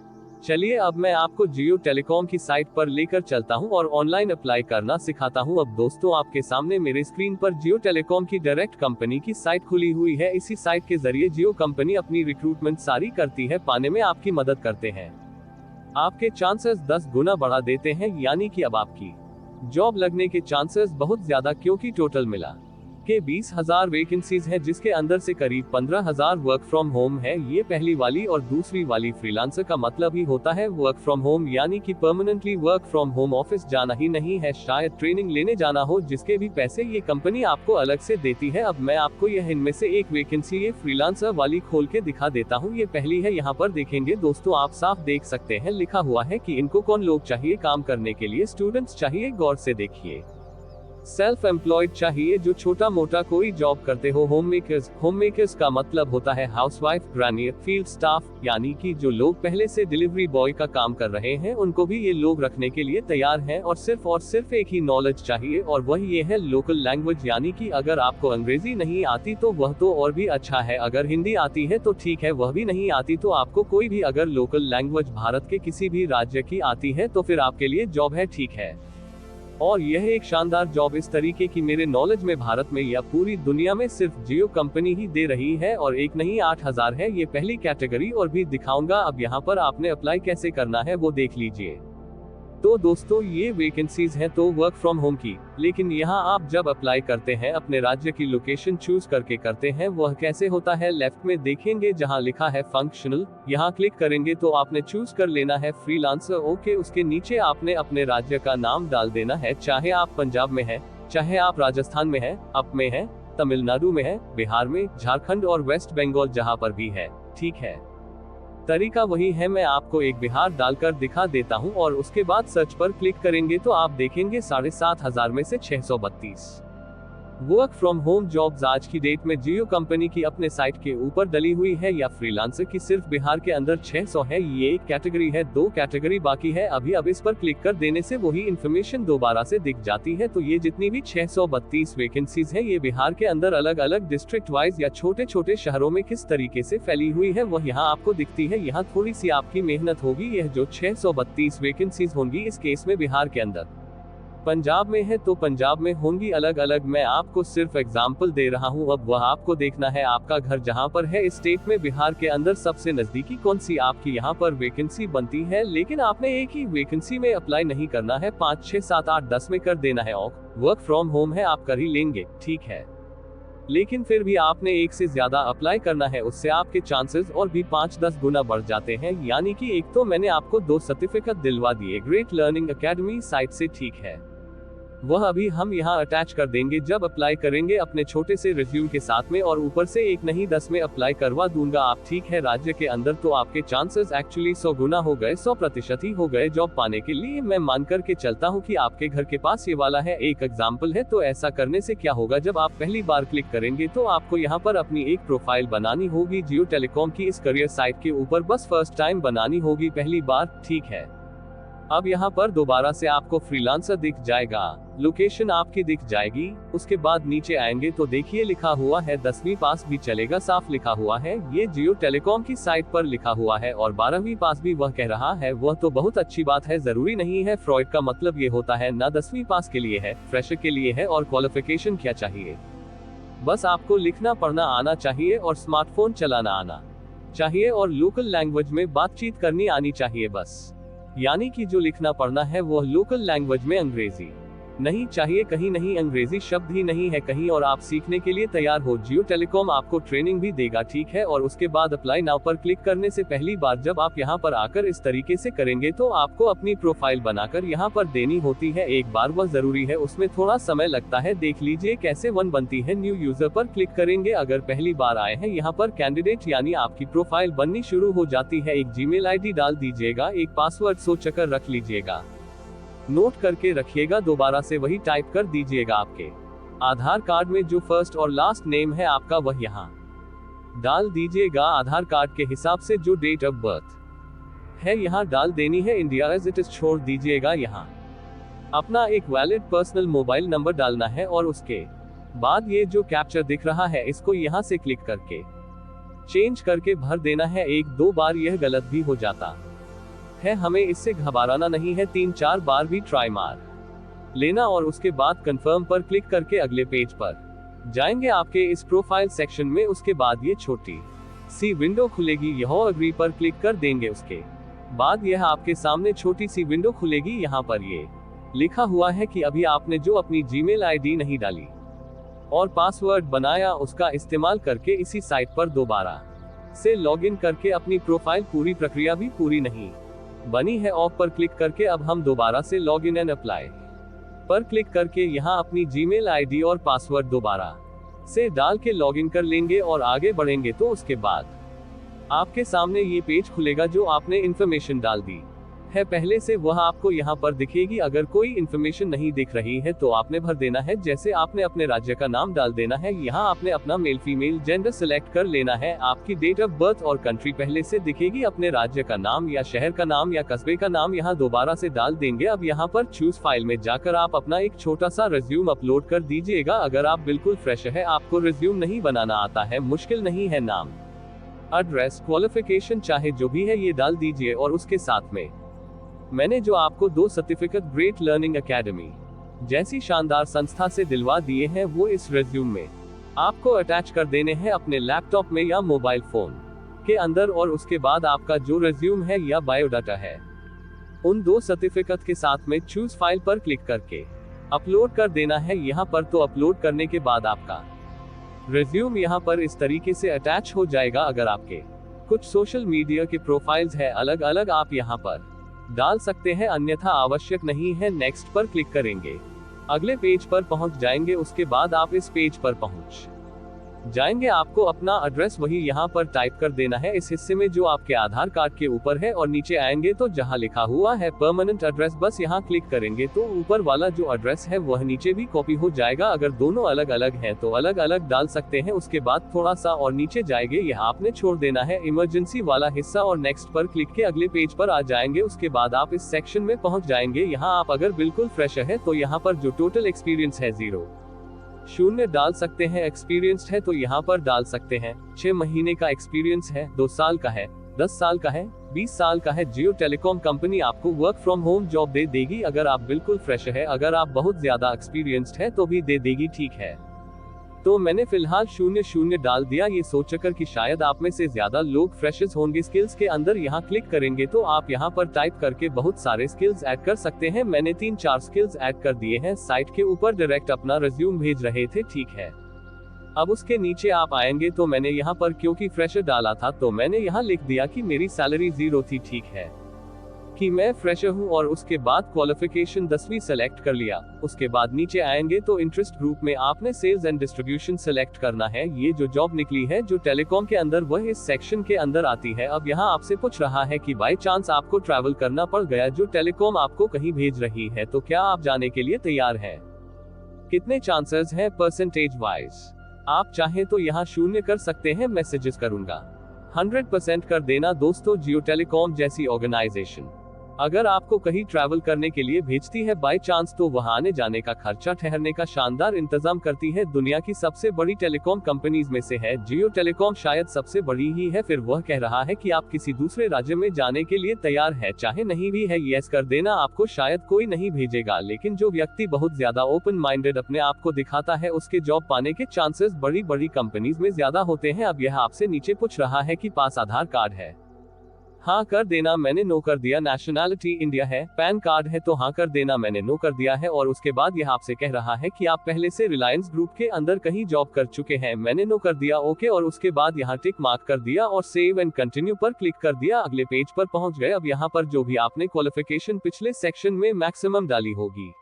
चलिए अब मैं आपको जियो टेलीकॉम की साइट पर लेकर चलता हूं और ऑनलाइन अप्लाई करना सिखाता हूं। अब दोस्तों आपके सामने मेरे स्क्रीन पर जियो टेलीकॉम की डायरेक्ट कंपनी की साइट खुली हुई है। इसी साइट के जरिए जियो कंपनी अपनी रिक्रूटमेंट सारी करती है, पाने में आपकी मदद करते हैं, आपके चांसेस 10 गुना बढ़ा देते हैं। यानी कि अब आपकी जॉब लगने के चांसेस बहुत ज्यादा, क्योंकि टोटल मिला के 20,000 वैकेंसीज है, जिसके अंदर से करीब 15,000 वर्क फ्रॉम होम है। ये पहली वाली, और दूसरी वाली फ्रीलांसर का मतलब ही होता है वर्क फ्रॉम होम, यानी कि permanently work from home, office जाना ही नहीं है, शायद ट्रेनिंग लेने जाना हो, जिसके भी पैसे ये कंपनी आपको अलग से देती है। अब मैं आपको यह इनमें से एक वैकेंसी ये फ्रीलांसर वाली खोल के दिखा देता हूँ। ये पहली है, यहाँ पर देखेंगे दोस्तों, आप साफ देख सकते हैं, लिखा हुआ है कि इनको कौन लोग चाहिए काम करने के लिए। स्टूडेंट्स चाहिए, गौर से देखिए। सेल्फ एम्प्लॉयड चाहिए, जो छोटा मोटा कोई जॉब करते हो। होममेकर्स का मतलब होता है हाउसवाइफ, ग्रानी, फील्ड स्टाफ, यानी कि जो लोग पहले से डिलीवरी बॉय का काम कर रहे हैं, उनको भी ये लोग रखने के लिए तैयार हैं। और सिर्फ एक ही नॉलेज चाहिए, और वह ये है लोकल लैंग्वेज, यानी कि अगर आपको अंग्रेजी नहीं आती तो वह तो और भी अच्छा है, अगर हिंदी आती है तो ठीक है, वह भी नहीं आती तो आपको कोई भी अगर लोकल लैंग्वेज भारत के किसी भी राज्य की आती है तो फिर आपके लिए जॉब है, ठीक है। और यह एक शानदार जॉब इस तरीके की मेरे नॉलेज में भारत में या पूरी दुनिया में सिर्फ जियो कंपनी ही दे रही है, और एक नहीं 8,000 है। ये पहली कैटेगरी और भी दिखाऊंगा। अब यहाँ पर आपने अप्लाई कैसे करना है वो देख लीजिए। तो दोस्तों ये वैकेंसीज हैं तो वर्क फ्रॉम होम की, लेकिन यहाँ आप जब अप्लाई करते हैं अपने राज्य की लोकेशन चूज करके करते हैं। वह कैसे होता है, लेफ्ट में देखेंगे जहाँ लिखा है फंक्शनल, यहाँ क्लिक करेंगे तो आपने चूज कर लेना है फ्रीलांसर। ओके, उसके नीचे आपने अपने राज्य का नाम डाल देना है, चाहे आप पंजाब में है, चाहे आप राजस्थान में है, अप में है, तमिलनाडु में है, बिहार में, झारखंड और वेस्ट बंगाल जहाँ पर भी है, ठीक है। तरीका वही है, मैं आपको एक बिहार डालकर दिखा देता हूं, और उसके बाद सर्च पर क्लिक करेंगे तो आप देखेंगे 7,500 में से 632 वर्क फ्रॉम होम जॉब्स आज की डेट में जियो कंपनी की अपने साइट के ऊपर डली हुई है, या फ्रीलांसर की सिर्फ बिहार के अंदर 600 है। ये एक कैटेगरी है, 2 कैटेगरी बाकी है अभी। अब इस पर क्लिक कर देने से वही इन्फॉर्मेशन दोबारा से दिख जाती है। तो ये जितनी भी 632 वैकेंसीज है, ये बिहार के अंदर अलग अलग डिस्ट्रिक्ट वाइज या छोटे छोटे शहरों में किस तरीके से फैली हुई है वह यहाँ आपको दिखती है। यहाँ थोड़ी सी आपकी मेहनत होगी। यह जो 632 वैकेंसीज होंगी इस केस में बिहार के अंदर, पंजाब में है तो पंजाब में होंगी अलग अलग। मैं आपको सिर्फ एग्जाम्पल दे रहा हूं। अब वह आपको देखना है आपका घर जहां पर है, इस स्टेट में बिहार के अंदर सबसे नजदीकी कौन सी आपकी यहां पर वैकेंसी बनती है। लेकिन आपने एक ही वैकेंसी में अप्लाई नहीं करना है, 5, 6, 7, 8, 10 में कर देना है। और वर्क फ्रॉम होम है, आप कर ही लेंगे, ठीक है। लेकिन फिर भी आपने एक से ज्यादा अप्लाई करना है, उससे आपके चांसेस और भी 5-10 गुना बढ़ जाते हैं। यानी कि एक तो मैंने आपको 2 सर्टिफिकेट दिलवा दिए ग्रेट लर्निंग एकेडमी साइट से, ठीक है। वह अभी हम यहाँ अटैच कर देंगे जब अप्लाई करेंगे अपने छोटे से रिज्यूम के साथ में, और ऊपर से 1 नहीं 10 में अप्लाई करवा दूंगा आप, ठीक है। राज्य के अंदर तो आपके चांसेस एक्चुअली 100 गुना हो गए, 100% ही हो गए जॉब पाने के लिए। मैं मान करके चलता हूँ कि आपके घर के पास ये वाला है एक एग्जाम्पल है। तो ऐसा करने से क्या होगा, जब आप पहली बार क्लिक करेंगे तो आपको यहाँ पर अपनी एक प्रोफाइल बनानी होगी जियो टेलीकॉम की इस करियर साइट के ऊपर, बस फर्स्ट टाइम बनानी होगी पहली बार, ठीक है। अब यहाँ पर दोबारा से आपको फ्रीलांसर दिख जाएगा, लोकेशन आपकी दिख जाएगी। उसके बाद नीचे आएंगे तो देखिए लिखा हुआ है 10वीं पास भी चलेगा, साफ लिखा हुआ है, ये जियो टेलीकॉम की साइट पर लिखा हुआ है। और 12वीं पास भी वह कह रहा है, वह तो बहुत अच्छी बात है, जरूरी नहीं है। फ्रॉड का मतलब ये होता है ना 10वीं पास के लिए है, फ्रेशर के लिए है। और क्वालिफिकेशन क्या चाहिए, बस आपको लिखना पढ़ना आना चाहिए और स्मार्टफोन चलाना आना चाहिए और लोकल लैंग्वेज में बातचीत करनी आनी चाहिए बस। यानी कि जो लिखना पढ़ना है वह लोकल लैंग्वेज में, अंग्रेजी नहीं चाहिए, कहीं नहीं अंग्रेजी शब्द ही नहीं है कहीं, और आप सीखने के लिए तैयार हो। जियो टेलीकॉम आपको ट्रेनिंग भी देगा, ठीक है। और उसके बाद अप्लाई नाउ पर क्लिक करने से पहली बार जब आप यहाँ पर आकर इस तरीके से करेंगे तो आपको अपनी प्रोफाइल बनाकर यहाँ पर देनी होती है एक बार, वह जरूरी है, उसमें थोड़ा समय लगता है। देख लीजिए कैसे 1 बनती है। न्यू यूजर पर क्लिक करेंगे, अगर पहली बार आए हैं यहाँ पर कैंडिडेट यानी आपकी प्रोफाइल बननी शुरू हो जाती है। एक जीमेल आईडी डाल दीजिएगा, एक पासवर्ड सोचकर रख लीजिएगा, नोट करके रखिएगा, दोबारा से वही टाइप कर दीजिएगा। आपके आधार कार्ड में जो फर्स्ट और लास्ट नेम है आपका वह यहाँ डाल दीजिएगा, आधार कार्ड के हिसाब से जो डेट ऑफ बर्थ है यहाँ डाल देनी है, इंडिया एज इट इज छोड़ दीजिएगा। यहाँ अपना एक वैलिड पर्सनल मोबाइल नंबर डालना है और उसके बाद ये जो कैप्चर दिख रहा है इसको यहाँ से क्लिक करके चेंज करके भर देना है। 1-2 बार यह गलत भी हो जाता है, हमें इससे घबराना नहीं है, 3-4 बार भी ट्राई मार लेना। और उसके बाद कंफर्म पर क्लिक करके अगले पेज पर जाएंगे आपके इस प्रोफाइल सेक्शन में। उसके बाद ये छोटी सी विंडो खुलेगी, यह अग्री पर क्लिक कर देंगे। उसके बाद यह आपके सामने छोटी सी विंडो खुलेगी, यहाँ पर ये लिखा हुआ है कि अभी आपने जो अपनी जीमेल आईडी नहीं डाली और पासवर्ड बनाया उसका इस्तेमाल करके इसी साइट पर दोबारा से लॉगिन करके अपनी प्रोफाइल, पूरी प्रक्रिया भी पूरी नहीं बनी है। ऑफ पर क्लिक करके अब हम दोबारा से लॉग इन एंड अप्लाई पर क्लिक करके यहाँ अपनी जीमेल आईडी और पासवर्ड दोबारा से डाल के लॉगिन कर लेंगे और आगे बढ़ेंगे तो उसके बाद आपके सामने ये पेज खुलेगा जो आपने इंफॉर्मेशन डाल दी है पहले से, वह आपको यहाँ पर दिखेगी। अगर कोई इन्फॉर्मेशन नहीं दिख रही है तो आपने भर देना है, जैसे आपने अपने राज्य का नाम डाल देना है, यहाँ आपने अपना मेल फीमेल जेंडर सिलेक्ट कर लेना है, आपकी डेट ऑफ बर्थ और कंट्री पहले से दिखेगी, अपने राज्य का नाम या शहर का नाम या कस्बे का नाम यहाँ दोबारा से डाल देंगे। अब यहाँ पर चूज फाइल में जाकर आप अपना एक छोटा सा रिज्यूम अपलोड कर दीजिएगा। अगर आप बिल्कुल फ्रेश है, आपको रिज्यूम नहीं बनाना आता है, मुश्किल नहीं है, नाम, एड्रेस, क्वालिफिकेशन चाहे जो भी है ये डाल दीजिए। और उसके साथ में मैंने जो आपको 2 सर्टिफिकेट ग्रेट लर्निंग एकेडमी जैसी शानदार संस्था से दिलवा दिए हैं वो इस रिज्यूम में आपको अटैच कर देने हैं अपने लैपटॉप में या मोबाइल फोन के अंदर। और उसके बाद आपका जो रिज्यूम है या बायोडाटा है उन 2 सर्टिफिकेट के साथ में चूज फाइल पर क्लिक करके अपलोड कर देना है यहाँ पर। तो अपलोड करने के बाद आपका रिज्यूम यहाँ पर इस तरीके से अटैच हो जाएगा। अगर आपके कुछ सोशल मीडिया के प्रोफाइल्स है अलग अलग, आप यहाँ पर डाल सकते हैं, अन्यथा आवश्यक नहीं है। नेक्स्ट पर क्लिक करेंगे, अगले पेज पर पहुंच जाएंगे। उसके बाद आप इस पेज पर पहुंच जाएंगे, आपको अपना एड्रेस वही यहाँ पर टाइप कर देना है इस हिस्से में जो आपके आधार कार्ड के ऊपर है। और नीचे आएंगे तो जहाँ लिखा हुआ है परमानेंट एड्रेस, बस यहाँ क्लिक करेंगे तो ऊपर वाला जो एड्रेस है वह नीचे भी कॉपी हो जाएगा। अगर दोनों अलग अलग हैं तो अलग अलग डाल सकते हैं। उसके बाद थोड़ा सा और नीचे जाएंगे, यह आपने छोड़ देना है इमरजेंसी वाला हिस्सा और नेक्स्ट पर क्लिक के अगले पेज पर आ जाएंगे। उसके बाद आप इस सेक्शन में पहुंच जाएंगे। यहाँ आप अगर बिल्कुल फ्रेश है तो यहाँ पर जो टोटल एक्सपीरियंस है 0 डाल सकते हैं, एक्सपीरियंस्ड है तो यहाँ पर डाल सकते हैं 6 महीने का एक्सपीरियंस है, 2 साल का है, 10 साल का है, 20 साल का है। जियो टेलीकॉम कंपनी आपको वर्क फ्रॉम होम जॉब दे देगी अगर आप बिल्कुल फ्रेश है, अगर आप बहुत ज्यादा एक्सपीरियंस्ड है तो भी दे देगी, ठीक है। तो मैंने फिलहाल 0 डाल दिया, ये सोचकर कि शायद आप में से ज्यादा लोग फ्रेशर्स होंगे। स्किल्स के अंदर यहाँ क्लिक करेंगे तो आप यहाँ पर टाइप करके बहुत सारे स्किल्स ऐड कर सकते हैं। मैंने 3-4 स्किल्स ऐड कर दिए हैं, साइट के ऊपर डायरेक्ट अपना रिज्यूम भेज रहे थे, ठीक है। अब उसके नीचे आप आएंगे तो मैंने यहाँ पर क्योंकि फ्रेशर डाला था तो मैंने यहाँ लिख दिया कि मेरी सैलरी 0 थी, ठीक है, कि मैं फ्रेशर हूँ और उसके बाद क्वालिफिकेशन 10वीं सेलेक्ट कर लिया। उसके बाद नीचे आएंगे तो इंटरेस्ट ग्रुप में आपने सेल्स एंड डिस्ट्रीब्यूशन सेलेक्ट करना है। ये जो जॉब निकली है जो टेलीकॉम के अंदर, वह इस सेक्शन के अंदर आती है। अब यहाँ आपसे पूछ रहा है कि बाई चांस आपको ट्रैवल करना पड़ गया, जो टेलीकॉम आपको कहीं भेज रही है, तो क्या आप जाने के लिए तैयार हैं? कितने चांसेस है परसेंटेज वाइज? आप चाहें तो यहाँ 0 कर सकते हैं, मैं सजेस्ट करूंगा 100% कर देना दोस्तों। जियो टेलीकॉम जैसी ऑर्गेनाइजेशन अगर आपको कहीं ट्रैवल करने के लिए भेजती है बाय चांस, तो वहां आने जाने का खर्चा, ठहरने का शानदार इंतजाम करती है। दुनिया की सबसे बड़ी टेलीकॉम कंपनीज में से है जियो टेलीकॉम, शायद सबसे बड़ी ही है। फिर वह कह रहा है कि आप किसी दूसरे राज्य में जाने के लिए तैयार है, चाहे नहीं भी है, यस कर देना। आपको शायद कोई नहीं भेजेगा, लेकिन जो व्यक्ति बहुत ज्यादा ओपन माइंडेड अपने आप को दिखाता है, उसके जॉब पाने के चांसेस बड़ी बड़ी कंपनीज में ज्यादा होते हैं। अब यह आपसे नीचे पूछ रहा है कि पास आधार कार्ड है? हाँ कर देना, मैंने नो कर दिया। नेशनैलिटी इंडिया है? पैन कार्ड है? तो हाँ कर देना, मैंने नो कर दिया है। और उसके बाद यह आपसे कह रहा है कि आप पहले से रिलायंस ग्रुप के अंदर कहीं जॉब कर चुके हैं, मैंने नो कर दिया, ओके। और उसके बाद यहाँ टिक मार्क कर दिया और सेव एंड कंटिन्यू पर क्लिक कर दिया, अगले पेज पर पहुंच गए। अब यहाँ पर जो भी आपने क्वालिफिकेशन पिछले सेक्शन में मैक्सिमम डाली होगी,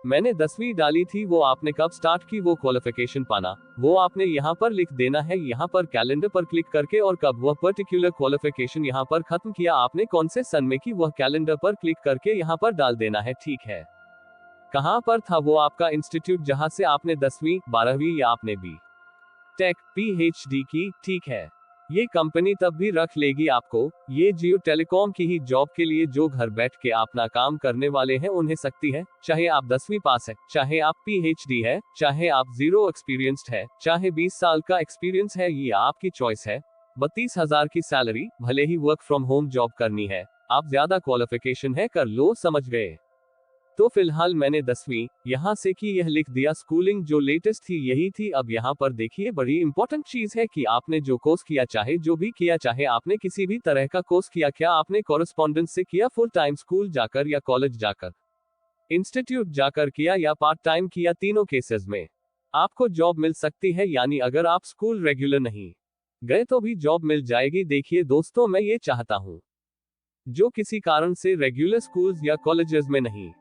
मैंने 10वीं डाली थी, वो आपने कब स्टार्ट की वो क्वालिफिकेशन पाना, वो आपने यहाँ पर लिख देना है। यहाँ पर कैलेंडर पर क्लिक करके और कब वह पर्टिकुलर क्वालिफिकेशन यहाँ पर खत्म किया आपने, कौन से सन में की, वह कैलेंडर पर क्लिक करके यहाँ पर डाल देना है, ठीक है। कहाँ पर था वो आपका इंस्टीट्यूट जहाँ से आपने 10वीं 12वीं या आपने बी टेक PhD की, ठीक है। ये कंपनी तब भी रख लेगी आपको। ये जियो टेलीकॉम की ही जॉब के लिए जो घर बैठ के अपना काम करने वाले हैं उन्हें सकती है, चाहे आप 10वीं पास है, चाहे आप PhD है, चाहे आप 0 एक्सपीरियंस्ड है, चाहे 20 साल का एक्सपीरियंस है, ये आपकी चॉइस है। 32,000 की सैलरी, भले ही वर्क फ्रॉम होम जॉब करनी है, आप ज्यादा क्वालिफिकेशन है, कर लो, समझ गए। तो फिलहाल मैंने 10वीं यहाँ से की, यह लिख दिया। स्कूलिंग जो लेटेस्ट थी यही थी। अब यहाँ पर देखिए बड़ी इंपॉर्टेंट चीज है कि आपने जो कोर्स किया, चाहे जो भी किया, चाहे आपने किसी भी तरह का कोर्स किया, क्या आपने कॉरेस्पॉन्डेंस से किया, फुल टाइम स्कूल जाकर या कॉलेज जाकर, इंस्टीट्यूट जाकर किया या पार्ट टाइम किया, तीनों केसेस में आपको जॉब मिल सकती है। यानी अगर आप स्कूल रेगुलर नहीं गए तो भी जॉब मिल जाएगी। देखिए दोस्तों, मैं ये चाहता हूँ जो किसी कारण से रेगुलर स्कूल्स या कॉलेजेस में नहीं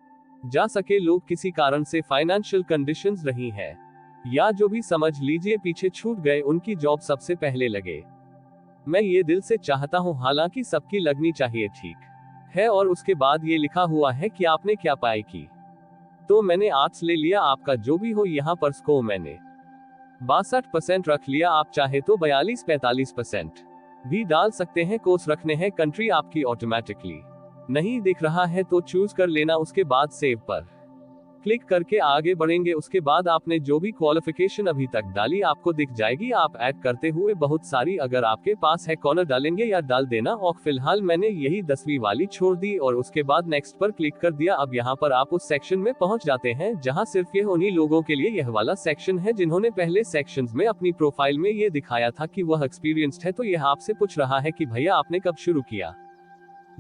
जा सके, लोग किसी कारण से फाइनेंशियल कंडीशंस रही है, या जो भी समझ लीजिए पीछे छूट गए, उनकी जॉब सबसे पहले लगे। मैं ये दिल से चाहता हूँ, हालांकि सबकी लगनी चाहिए, ठीक है। और उसके बाद ये लिखा हुआ है कि आपने क्या पढ़ाई की, तो मैंने आर्ट्स ले लिया। आपका जो भी हो, यहाँ पर स्कोर मैंने 62% रख लिया। आप चाहे तो 42-45% भी डाल सकते हैं। कोर्स रखने हैं, कंट्री आपकी ऑटोमेटिकली नहीं दिख रहा है तो चूज कर लेना। उसके बाद सेव पर क्लिक करके आगे बढ़ेंगे। उसके बाद आपने जो भी क्वालिफिकेशन अभी तक डाली आपको दिख जाएगी। आप ऐड करते हुए बहुत सारी अगर आपके पास है, कॉर्नर डालेंगे या डाल देना। और फिलहाल मैंने यही 10वीं वाली छोड़ दी और उसके बाद नेक्स्ट पर क्लिक कर दिया। अब यहाँ पर आप उस सेक्शन में पहुंच जाते हैं जहां सिर्फ यह उन्हीं लोगों के लिए यह वाला सेक्शन है जिन्होंने पहले सेक्शंस में अपनी प्रोफाइल में ये दिखाया था कि वह एक्सपीरियंस्ड है। तो यह आपसे पूछ रहा है कि भैया आपने कब शुरू किया,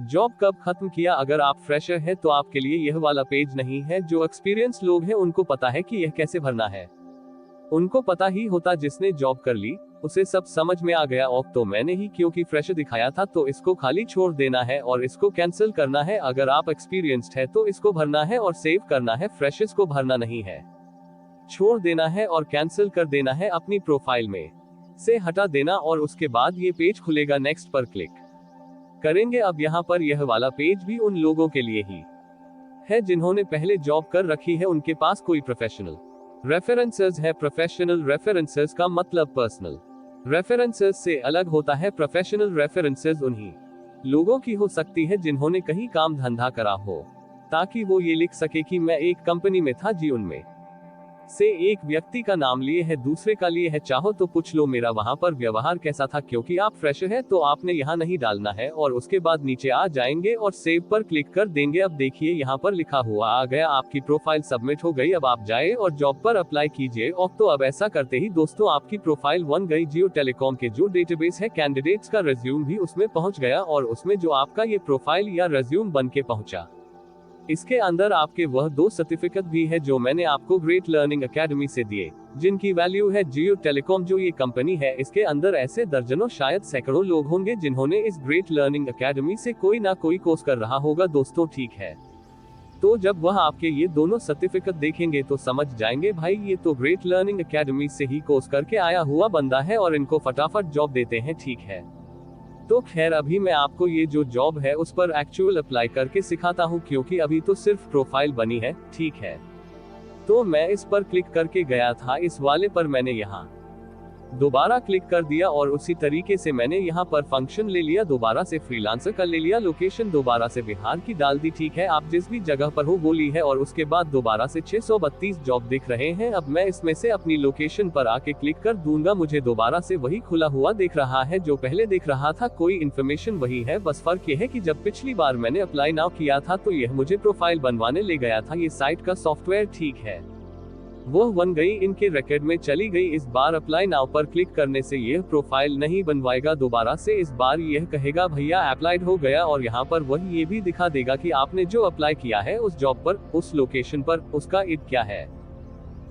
जॉब कब खत्म किया। अगर आप फ्रेशर है तो आपके लिए यह वाला पेज नहीं है। जो एक्सपीरियंस लोग हैं उनको पता है कि यह कैसे भरना है, उनको पता ही होता। जिसने जॉब कर ली उसे सब समझ में आ गया। और तो मैंने ही क्योंकि फ्रेशर दिखाया था तो इसको खाली छोड़ देना है और इसको कैंसिल करना है। अगर आप एक्सपीरियंस्ड है तो इसको भरना है और सेव करना है, फ्रेशर्स को भरना नहीं है, छोड़ देना है और कैंसिल कर देना है, अपनी प्रोफाइल में से हटा देना। और उसके बाद ये पेज खुलेगा, नेक्स्ट पर क्लिक करेंगे। अब यहाँ पर यह वाला पेज भी उन लोगों के लिए ही है जिन्होंने पहले जॉब कर रखी है, उनके पास कोई प्रोफेशनल रेफरेंसेस है। प्रोफेशनल रेफरेंसेस का मतलब पर्सनल रेफरेंसेस से अलग होता है। प्रोफेशनल रेफरेंसेस उन्हीं लोगों की हो सकती है जिन्होंने कहीं काम धंधा करा हो, ताकि वो ये लिख सके कि मैं एक कंपनी में था जी, उनमें से एक व्यक्ति का नाम लिए है, दूसरे का लिए है। चाहो तो पूछ लो मेरा वहां पर व्यवहार कैसा था। क्योंकि आप फ्रेशर है तो आपने यहाँ नहीं डालना है। और उसके बाद नीचे आ जाएंगे और सेव पर क्लिक कर देंगे। अब देखिए यहाँ पर लिखा हुआ आ गया, आपकी प्रोफाइल सबमिट हो गई। अब आप जाए और जॉब पर अप्लाई कीजिए। और तो अब ऐसा करते ही दोस्तों आपकी प्रोफाइल बन गई। जियो टेलीकॉम के जो डेटाबेस है, कैंडिडेट्स का रिज्यूम भी उसमें पहुंच गया और उसमें जो आपका ये प्रोफाइल या रिज्यूम बन के पहुंचा, इसके अंदर आपके वह 2 सर्टिफिकेट भी है जो मैंने आपको ग्रेट लर्निंग एकेडमी से दिए, जिनकी वैल्यू है जियो टेलीकॉम जो ये कंपनी है। इसके अंदर ऐसे दर्जनों शायद सैकड़ों लोग होंगे जिन्होंने इस ग्रेट लर्निंग एकेडमी से कोई ना कोई कोर्स कर रहा होगा दोस्तों, ठीक है। तो जब वह आपके ये दोनों सर्टिफिकेट देखेंगे तो समझ जाएंगे भाई ये तो ग्रेट लर्निंग एकेडमी से ही कोर्स करके आया हुआ बंदा है और इनको फटाफट जॉब देते हैं, ठीक है। तो खैर अभी मैं आपको ये जो जॉब है उस पर एक्चुअल अप्लाई करके सिखाता हूँ, क्योंकि अभी तो सिर्फ प्रोफाइल बनी है, ठीक है। तो मैं इस पर क्लिक करके गया था, इस वाले पर मैंने यहाँ दोबारा क्लिक कर दिया और उसी तरीके से मैंने यहाँ पर फंक्शन ले लिया, दोबारा से फ्रीलांसर का ले लिया, लोकेशन दोबारा से बिहार की डाल दी, ठीक है। आप जिस भी जगह पर हो वो ली है और उसके बाद दोबारा से 632 जॉब दिख रहे हैं। अब मैं इसमें से अपनी लोकेशन पर आके क्लिक कर दूंगा, मुझे दोबारा से वही खुला हुआ दिख रहा है जो पहले दिख रहा था, कोई इन्फॉर्मेशन वही है, बस फर्क ये है कि जब पिछली बार मैंने अप्लाई नाउ किया था तो यह मुझे प्रोफाइल बनवाने ले गया था, ये साइट का सॉफ्टवेयर, ठीक है। वो बन गई, इनके रिकॉर्ड में चली गई। इस बार अप्लाई नाउ पर क्लिक करने से यह प्रोफाइल नहीं बनवाएगा दोबारा से, इस बार यह कहेगा भैया अप्लाइड हो गया और यहाँ पर वह ये भी दिखा देगा कि आपने जो अप्लाई किया है उस जॉब पर, उस लोकेशन पर, उसका इड क्या है,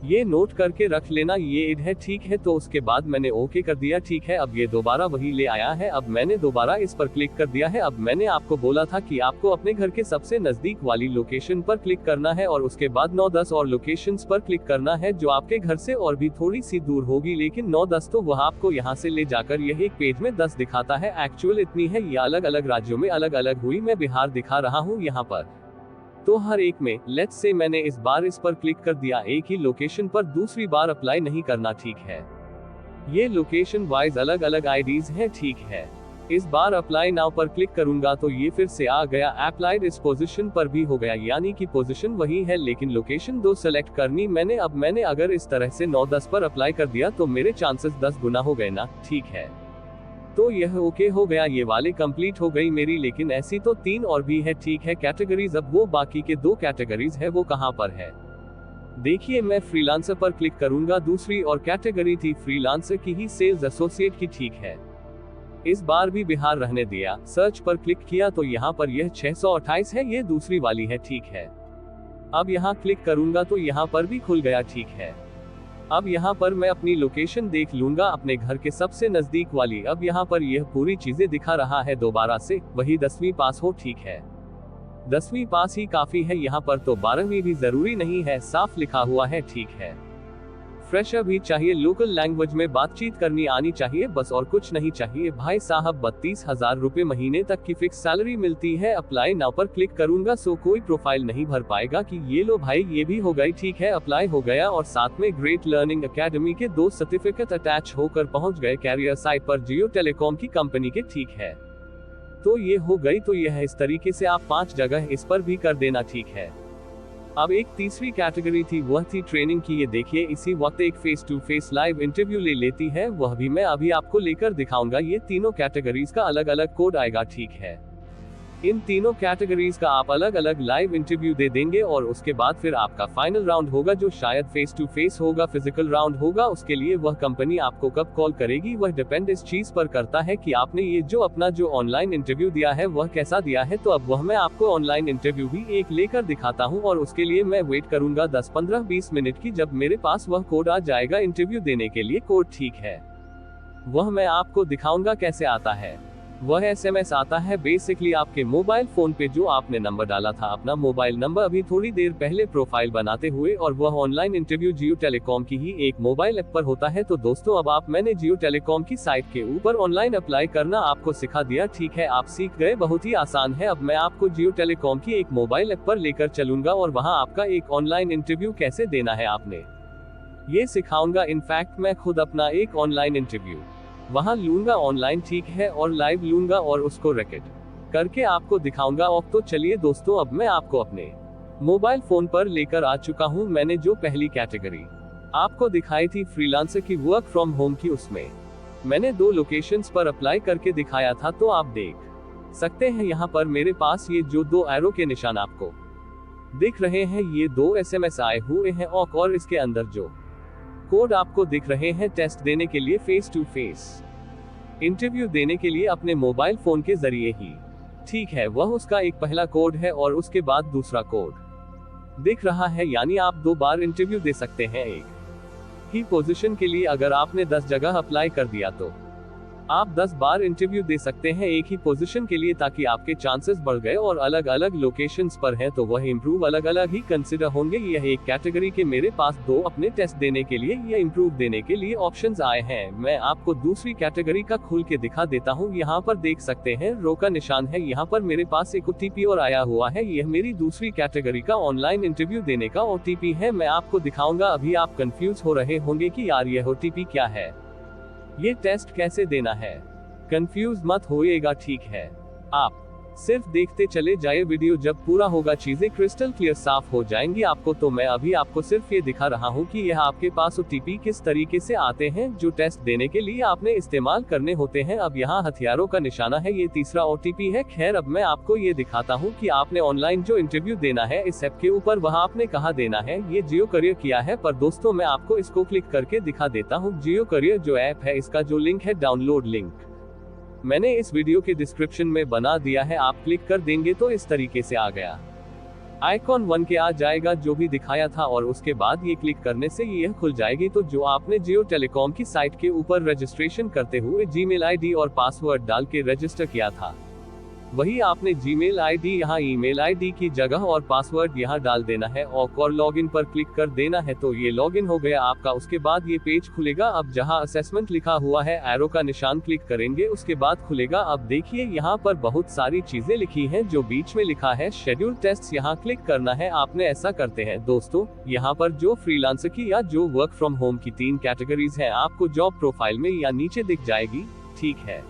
ये नोट करके रख लेना, ये इड है, ठीक है। तो उसके बाद मैंने ओके कर दिया, ठीक है। अब ये दोबारा वही ले आया है, अब मैंने दोबारा इस पर क्लिक कर दिया है। अब मैंने आपको बोला था कि आपको अपने घर के सबसे नजदीक वाली लोकेशन पर क्लिक करना है और उसके बाद 9-10 और लोकेशंस पर क्लिक करना है जो आपके घर से और भी थोड़ी सी दूर होगी, लेकिन 9-10 तो वह आपको यहाँ से ले जाकर यह एक पेज में 10 दिखाता है, एक्चुअल इतनी है। ये अलग अलग राज्यों में अलग अलग हुई, मैं बिहार दिखा रहा हूँ यहाँ पर। तो हर एक में लेट्स से मैंने इस बार इस पर क्लिक कर दिया, एक ही लोकेशन पर दूसरी बार अप्लाई नहीं करना, ठीक है। ये लोकेशन वाइज अलग अलग आईडीज हैं, ठीक है। इस बार अप्लाई नाउ पर क्लिक करूंगा तो ये फिर से आ गया, अप्लाइड इस पोजीशन पर भी हो गया, यानी कि पोजीशन वही है लेकिन लोकेशन 2 सेलेक्ट करनी मैंने। अब मैंने अगर इस तरह से 9-10 पर अप्लाई कर दिया तो मेरे चांसेस 10 गुना हो गए ना, ठीक है। तो यह ओके हो गया, ये वाले कंप्लीट हो गई मेरी, लेकिन ऐसी तो 3 और भी है, ठीक है। कैटेगरीज, अब वो बाकी के 2 कैटेगरीज है वो कहाँ पर है देखिए, मैं फ्रीलांसर पर क्लिक करूंगा, दूसरी और कैटेगरी थी फ्रीलांसर की ही, सेल्स एसोसिएट की, ठीक है। इस बार भी बिहार रहने दिया, सर्च पर क्लिक किया तो यहाँ पर यह 628 है, ये दूसरी वाली है, ठीक है। अब यहाँ क्लिक करूंगा तो यहाँ पर भी खुल गया, ठीक है। अब यहाँ पर मैं अपनी लोकेशन देख लूंगा, अपने घर के सबसे नजदीक वाली। अब यहाँ पर यह पूरी चीजें दिखा रहा है दोबारा से, वही 10वीं पास हो, ठीक है। 10वीं पास ही काफी है, यहाँ पर तो 12वीं भी जरूरी नहीं है, साफ लिखा हुआ है, ठीक है। फ्रेशर भी चाहिए, लोकल लैंग्वेज में बातचीत करनी आनी चाहिए, बस और कुछ नहीं चाहिए भाई साहब। 32,000 रुपए महीने तक की फिक्स सैलरी मिलती है। अप्लाई नाउ पर क्लिक करूंगा सो कोई प्रोफाइल नहीं भर पाएगा कि ये लो भाई, ये भी हो गई, ठीक है। अप्लाई हो गया और साथ में ग्रेट लर्निंग एकेडमी के 2 सर्टिफिकेट अटैच होकर पहुंच गए कैरियर साइट पर जियो टेलीकॉम की कंपनी के, ठीक है। तो ये हो गई, तो यह इस तरीके से आप 5 जगह इस पर भी कर देना, ठीक है। अब एक तीसरी कैटेगरी थी, वह थी ट्रेनिंग की। ये देखिए, इसी वक्त एक face to face live interview ले लेती है, वह भी मैं अभी आपको लेकर दिखाऊंगा। ये तीनों कैटेगरीज का अलग अलग कोड आएगा, ठीक है। इन तीनों कैटेगरीज का आप अलग अलग लाइव इंटरव्यू दे देंगे और उसके बाद फिर आपका फाइनल राउंड होगा, जो शायद फेस टू फेस होगा, फिजिकल राउंड होगा। उसके लिए वह कंपनी आपको कब कॉल करेगी वह डिपेंड इस चीज पर करता है कि आपने ये जो अपना जो ऑनलाइन इंटरव्यू दिया है वह कैसा दिया है। तो अब वह मैं आपको ऑनलाइन इंटरव्यू भी एक लेकर दिखाता हूँ और उसके लिए मैं वेट करूंगा 10, 15, 20 मिनट की, जब मेरे पास वह कोड आ जाएगा इंटरव्यू देने के लिए कोड, ठीक है। वह मैं आपको दिखाऊंगा कैसे आता है। वह SMS आता है बेसिकली आपके मोबाइल फोन पे, जो आपने नंबर डाला था, अपना मोबाइल नंबर अभी थोड़ी देर पहले प्रोफाइल बनाते हुए, और वह ऑनलाइन इंटरव्यू जियो टेलीकॉम की ही एक मोबाइल ऐप पर होता है। तो दोस्तों, अब मैंने जियो टेलीकॉम की साइट के ऊपर ऑनलाइन अप्लाई करना आपको सिखा दिया, ठीक है। आप सीख गए, बहुत ही आसान है। अब मैं आपको जियो टेलीकॉम की एक मोबाइल ऐप पर लेकर चलूंगा और वहाँ आपका एक ऑनलाइन इंटरव्यू कैसे देना है आपने ये सिखाऊंगा। इनफैक्ट मैं खुद अपना एक ऑनलाइन इंटरव्यू वहां लूंगा ऑनलाइन, ठीक है, और लाइव लूंगा और उसको रिकॉर्ड करके आपको दिखाऊंगा। अब तो चलिए दोस्तों, अब मैं आपको अपने मोबाइल फोन पर लेकर आ चुका हूं। मैंने जो पहली कैटेगरी आपको दिखाई थी फ्रीलांसर की, वर्क फ्रॉम होम की, उसमें मैंने 2 लोकेशंस पर अप्लाई करके दिखाया था। तो आप देख सकते हैं यहाँ पर मेरे पास ये जो 2 एरो के निशान आपको दिख रहे हैं, ये 2 SMS आए हुए हैं और इसके अंदर जो कोड आपको दिख रहे हैं टेस्ट देने के लिए, फेस टू फेस इंटरव्यू देने के लिए अपने मोबाइल फोन के जरिए ही ठीक है, वह उसका एक पहला कोड है और उसके बाद दूसरा कोड दिख रहा है, यानी आप 2 बार इंटरव्यू दे सकते हैं एक ही पोजीशन के लिए। अगर आपने 10 जगह अप्लाई कर दिया तो आप 10 बार इंटरव्यू दे सकते हैं एक ही पोजीशन के लिए, ताकि आपके चांसेस बढ़ गए और अलग अलग लोकेशंस पर हैं तो वह इम्प्रूव अलग अलग ही कंसिडर होंगे। यह एक कैटेगरी के मेरे पास 2 अपने टेस्ट देने के लिए या इम्प्रूव देने के लिए ऑप्शंस आए हैं। मैं आपको दूसरी कैटेगरी का खोल के दिखा देता हूं। यहाँ पर देख सकते हैं रो का निशान है, यहाँ पर मेरे पास एक OTP और आया हुआ है। यह मेरी दूसरी कैटेगरी का ऑनलाइन इंटरव्यू देने का OTP है। मैं आपको दिखाऊंगा। अभी आप कंफ्यूज हो रहे होंगे कि यार यह OTP क्या है, ये टेस्ट कैसे देना है। कंफ्यूज मत होइएगा, ठीक है। आप सिर्फ देखते चले जाइए वीडियो, जब पूरा होगा चीजें क्रिस्टल क्लियर साफ हो जाएंगी आपको। तो मैं अभी आपको सिर्फ ये दिखा रहा हूँ कि यह आपके पास OTP किस तरीके से आते हैं जो टेस्ट देने के लिए आपने इस्तेमाल करने होते हैं। अब यहाँ हथियारों का निशाना है, ये तीसरा OTP है। खैर, अब मैं आपको ये दिखाता हूँ कि आपने ऑनलाइन जो इंटरव्यू देना है इस ऐप के ऊपर, वह आपने कहाँ देना है। ये जियो करियर किया है, पर दोस्तों मैं आपको इसको क्लिक करके दिखा देता हूँ। जियो करियर जो ऐप है, इसका जो लिंक है, डाउनलोड लिंक मैंने इस वीडियो के डिस्क्रिप्शन में बना दिया है। आप क्लिक कर देंगे तो इस तरीके से आ गया आइकॉन 1 के आ जाएगा जो भी दिखाया था, और उसके बाद ये क्लिक करने से यह खुल जाएगी। तो जो आपने जियो टेलीकॉम की साइट के ऊपर रजिस्ट्रेशन करते हुए जीमेल आईडी और पासवर्ड डाल के रजिस्टर किया था, वही आपने जीमेल आईडी यहाँ ईमेल आईडी की जगह और पासवर्ड यहाँ डाल देना है और लॉगिन पर क्लिक कर देना है। तो ये लॉगिन हो गया आपका। उसके बाद ये पेज खुलेगा। अब जहाँ असेसमेंट लिखा हुआ है, एरो का निशान क्लिक करेंगे, उसके बाद खुलेगा। अब देखिए यहाँ पर बहुत सारी चीजें लिखी हैं। जो बीच में लिखा है शेड्यूल टेस्ट, यहाँ क्लिक करना है आपने। ऐसा करते हैं दोस्तों, यहाँ पर जो फ्रीलांसर की या जो वर्क फ्रॉम होम की 3 कैटेगरीज है आपको जॉब प्रोफाइल में या नीचे दिख जाएगी, ठीक है।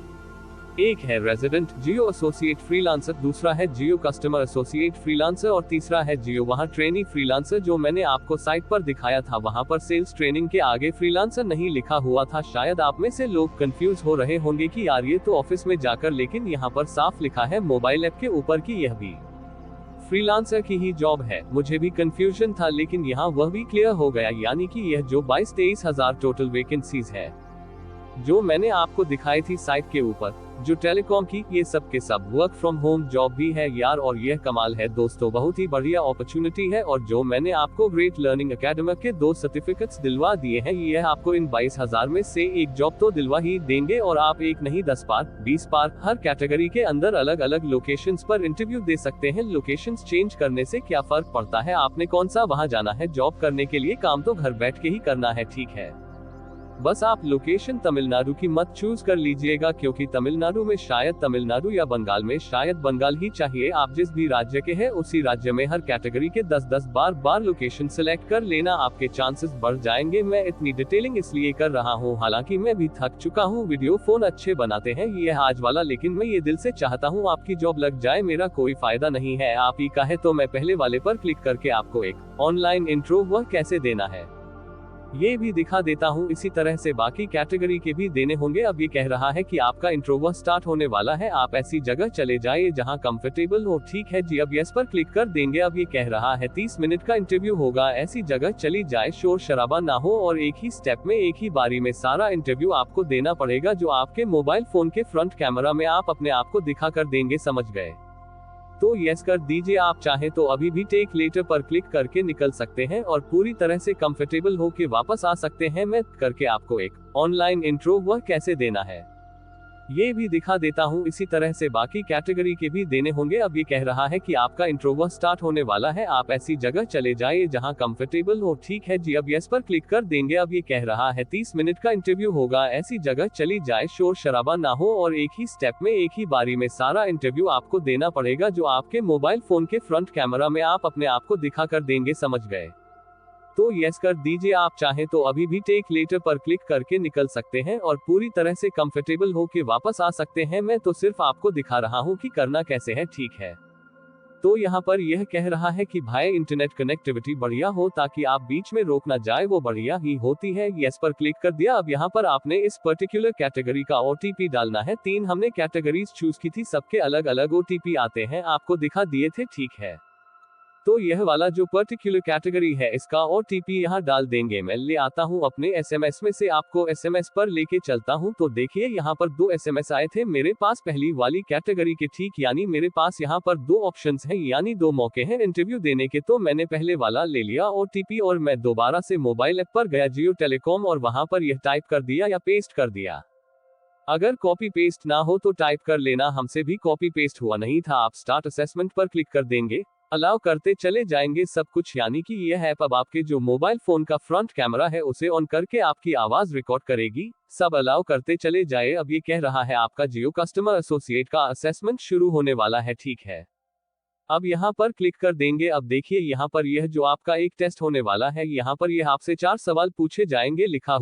एक है रेजिडेंट जियो एसोसिएट फ्रीलांसर, दूसरा है जियो कस्टमर एसोसिएट फ्रीलांसर और तीसरा है जियो वहां ट्रेनी फ्रीलांसर। जो मैंने आपको साइट पर दिखाया था, वहां पर सेल्स ट्रेनिंग के आगे फ्रीलांसर नहीं लिखा हुआ था। शायद आप में से लोग कंफ्यूज हो रहे होंगे कि यार ये तो ऑफिस में जाकर, लेकिन यहाँ पर साफ लिखा है मोबाइल ऐप के ऊपर कि यह भी फ्रीलांसर की ही जॉब है। मुझे भी कंफ्यूजन था, लेकिन यहाँ वह भी क्लियर हो गया, यानी कि यह जो 22-23 हजार टोटल वैकेंसीज है जो मैंने आपको दिखाई थी साइट के ऊपर, जो टेलीकॉम की, ये सब के सब वर्क फ्रॉम होम जॉब भी है यार। और यह कमाल है दोस्तों, बहुत ही बढ़िया अपॉर्चुनिटी है। और जो मैंने आपको ग्रेट लर्निंग एकेडमी के 2 सर्टिफिकेट्स दिलवा दिए हैं, यह आपको इन 22,000 में से एक जॉब तो दिलवा ही देंगे। और आप एक नहीं 10 बार 20 बार हर कैटेगरी के अंदर अलग अलग लोकेशंस पर इंटरव्यू दे सकते हैं। लोकेशंस चेंज करने से क्या फर्क पड़ता है, आपने कौन सा वहां जाना है जॉब करने के लिए, काम तो घर बैठ के ही करना है, ठीक है। बस आप लोकेशन तमिलनाडु की मत चूज कर लीजिएगा, क्योंकि तमिलनाडु में शायद तमिलनाडु या बंगाल में शायद बंगाल ही चाहिए। आप जिस भी राज्य के हैं उसी राज्य में हर कैटेगरी के 10-10 बार लोकेशन सिलेक्ट कर लेना, आपके चांसेस बढ़ जाएंगे। मैं इतनी डिटेलिंग इसलिए कर रहा हूँ, हालांकि मैं भी थक चुका हूँ। वीडियो फोन अच्छे बनाते हैं ये आज वाला, लेकिन मैं ये दिल से चाहता हूँ आपकी जॉब लग जाए। मेरा कोई फायदा नहीं है आप ही का है। तो मैं पहले वाले पर क्लिक करके आपको एक ऑनलाइन इंट्रो वह कैसे देना है ये भी दिखा देता हूँ। इसी तरह से बाकी कैटेगरी के भी देने होंगे। अब ये कह रहा है कि आपका इंट्रो स्टार्ट होने वाला है, आप ऐसी जगह चले जाइए जहाँ कंफर्टेबल हो, ठीक है जी। अब यस पर क्लिक कर देंगे। अब ये कह रहा है 30 मिनट का इंटरव्यू होगा, ऐसी जगह चली जाए शोर शराबा ना हो और एक ही स्टेप में एक ही बारी में सारा इंटरव्यू आपको देना पड़ेगा, जो आपके मोबाइल फोन के फ्रंट कैमरा में आप अपने आप को दिखा कर देंगे, समझ गए। तो यस कर दीजिए। आप चाहें तो अभी भी टेक लेटर पर क्लिक करके निकल सकते हैं और पूरी तरह से कंफर्टेबल हो के वापस आ सकते हैं। मैं करके आपको एक ऑनलाइन इंट्रो वह कैसे देना है ये भी दिखा देता हूँ। इसी तरह से बाकी कैटेगरी के भी देने होंगे। अब ये कह रहा है कि आपका इंट्रो स्टार्ट होने वाला है, आप ऐसी जगह चले जाइए जहां कंफर्टेबल हो, ठीक है जी। अब यस पर क्लिक कर देंगे। अब ये कह रहा है 30 मिनट का इंटरव्यू होगा, ऐसी जगह चली जाए शोर शराबा ना हो और एक ही स्टेप में एक ही बारी में सारा इंटरव्यू आपको देना पड़ेगा, जो आपके मोबाइल फोन के फ्रंट कैमरा में आप अपने आप को दिखा कर देंगे, समझ गए। तो यस कर दीजिए। आप चाहें तो अभी भी टेक लेटर पर क्लिक करके निकल सकते हैं और पूरी तरह से कंफर्टेबल हो के वापस आ सकते हैं। मैं तो सिर्फ आपको दिखा रहा हूं कि करना कैसे है, ठीक है। तो यहाँ पर यह कह रहा है कि भाई इंटरनेट कनेक्टिविटी बढ़िया हो ताकि आप बीच में रोक ना जाए, वो बढ़िया ही होती है। यस पर क्लिक कर दिया। अब यहाँ पर आपने इस पर्टिकुलर कैटेगरी का OTP डालना है। 3 हमने कैटेगरीज चूज की थी, सबके अलग अलग OTP आते हैं, आपको दिखा दिए थे, ठीक है। तो यह वाला जो पर्टिकुलर कैटेगरी है इसका OTP यहाँ डाल देंगे। मैं ले आता हूँ अपने SMS में से, आपको SMS पर लेके चलता हूँ। तो देखिए यहाँ पर 2 SMS आए थे मेरे पास पहली वाली कैटेगरी के, ठीक, यानी मेरे पास यहाँ पर 2 ऑप्शंस हैं, यानी 2 मौके हैं इंटरव्यू देने के। तो मैंने पहले वाला ले लिया OTP और मैं दोबारा से मोबाइल ऐप पर गया जियो टेलीकॉम और वहां पर यह टाइप कर दिया या पेस्ट कर दिया। अगर कॉपी पेस्ट ना हो तो टाइप कर लेना, हमसे भी कॉपी पेस्ट हुआ नहीं था। आप स्टार्ट असेसमेंट पर क्लिक कर देंगे, अलाउ करते चले जाएंगे सब कुछ, यानी कि यह ऐप अब आपके जो मोबाइल फोन का फ्रंट कैमरा है उसे ऑन करके आपकी आवाज रिकॉर्ड करेगी। सब अलाउ करते चले जाए। अब ये कह रहा है आपका जियो कस्टमर एसोसिएट का असेसमेंट शुरू होने वाला है, ठीक है। अब यहाँ पर क्लिक कर देंगे। अब देखिए यहाँ पर यह जो आपका एक टेस्ट होने वाला है, यहाँ पर यह आपसे 4 सवाल पूछे जाएंगे लिखा हुआ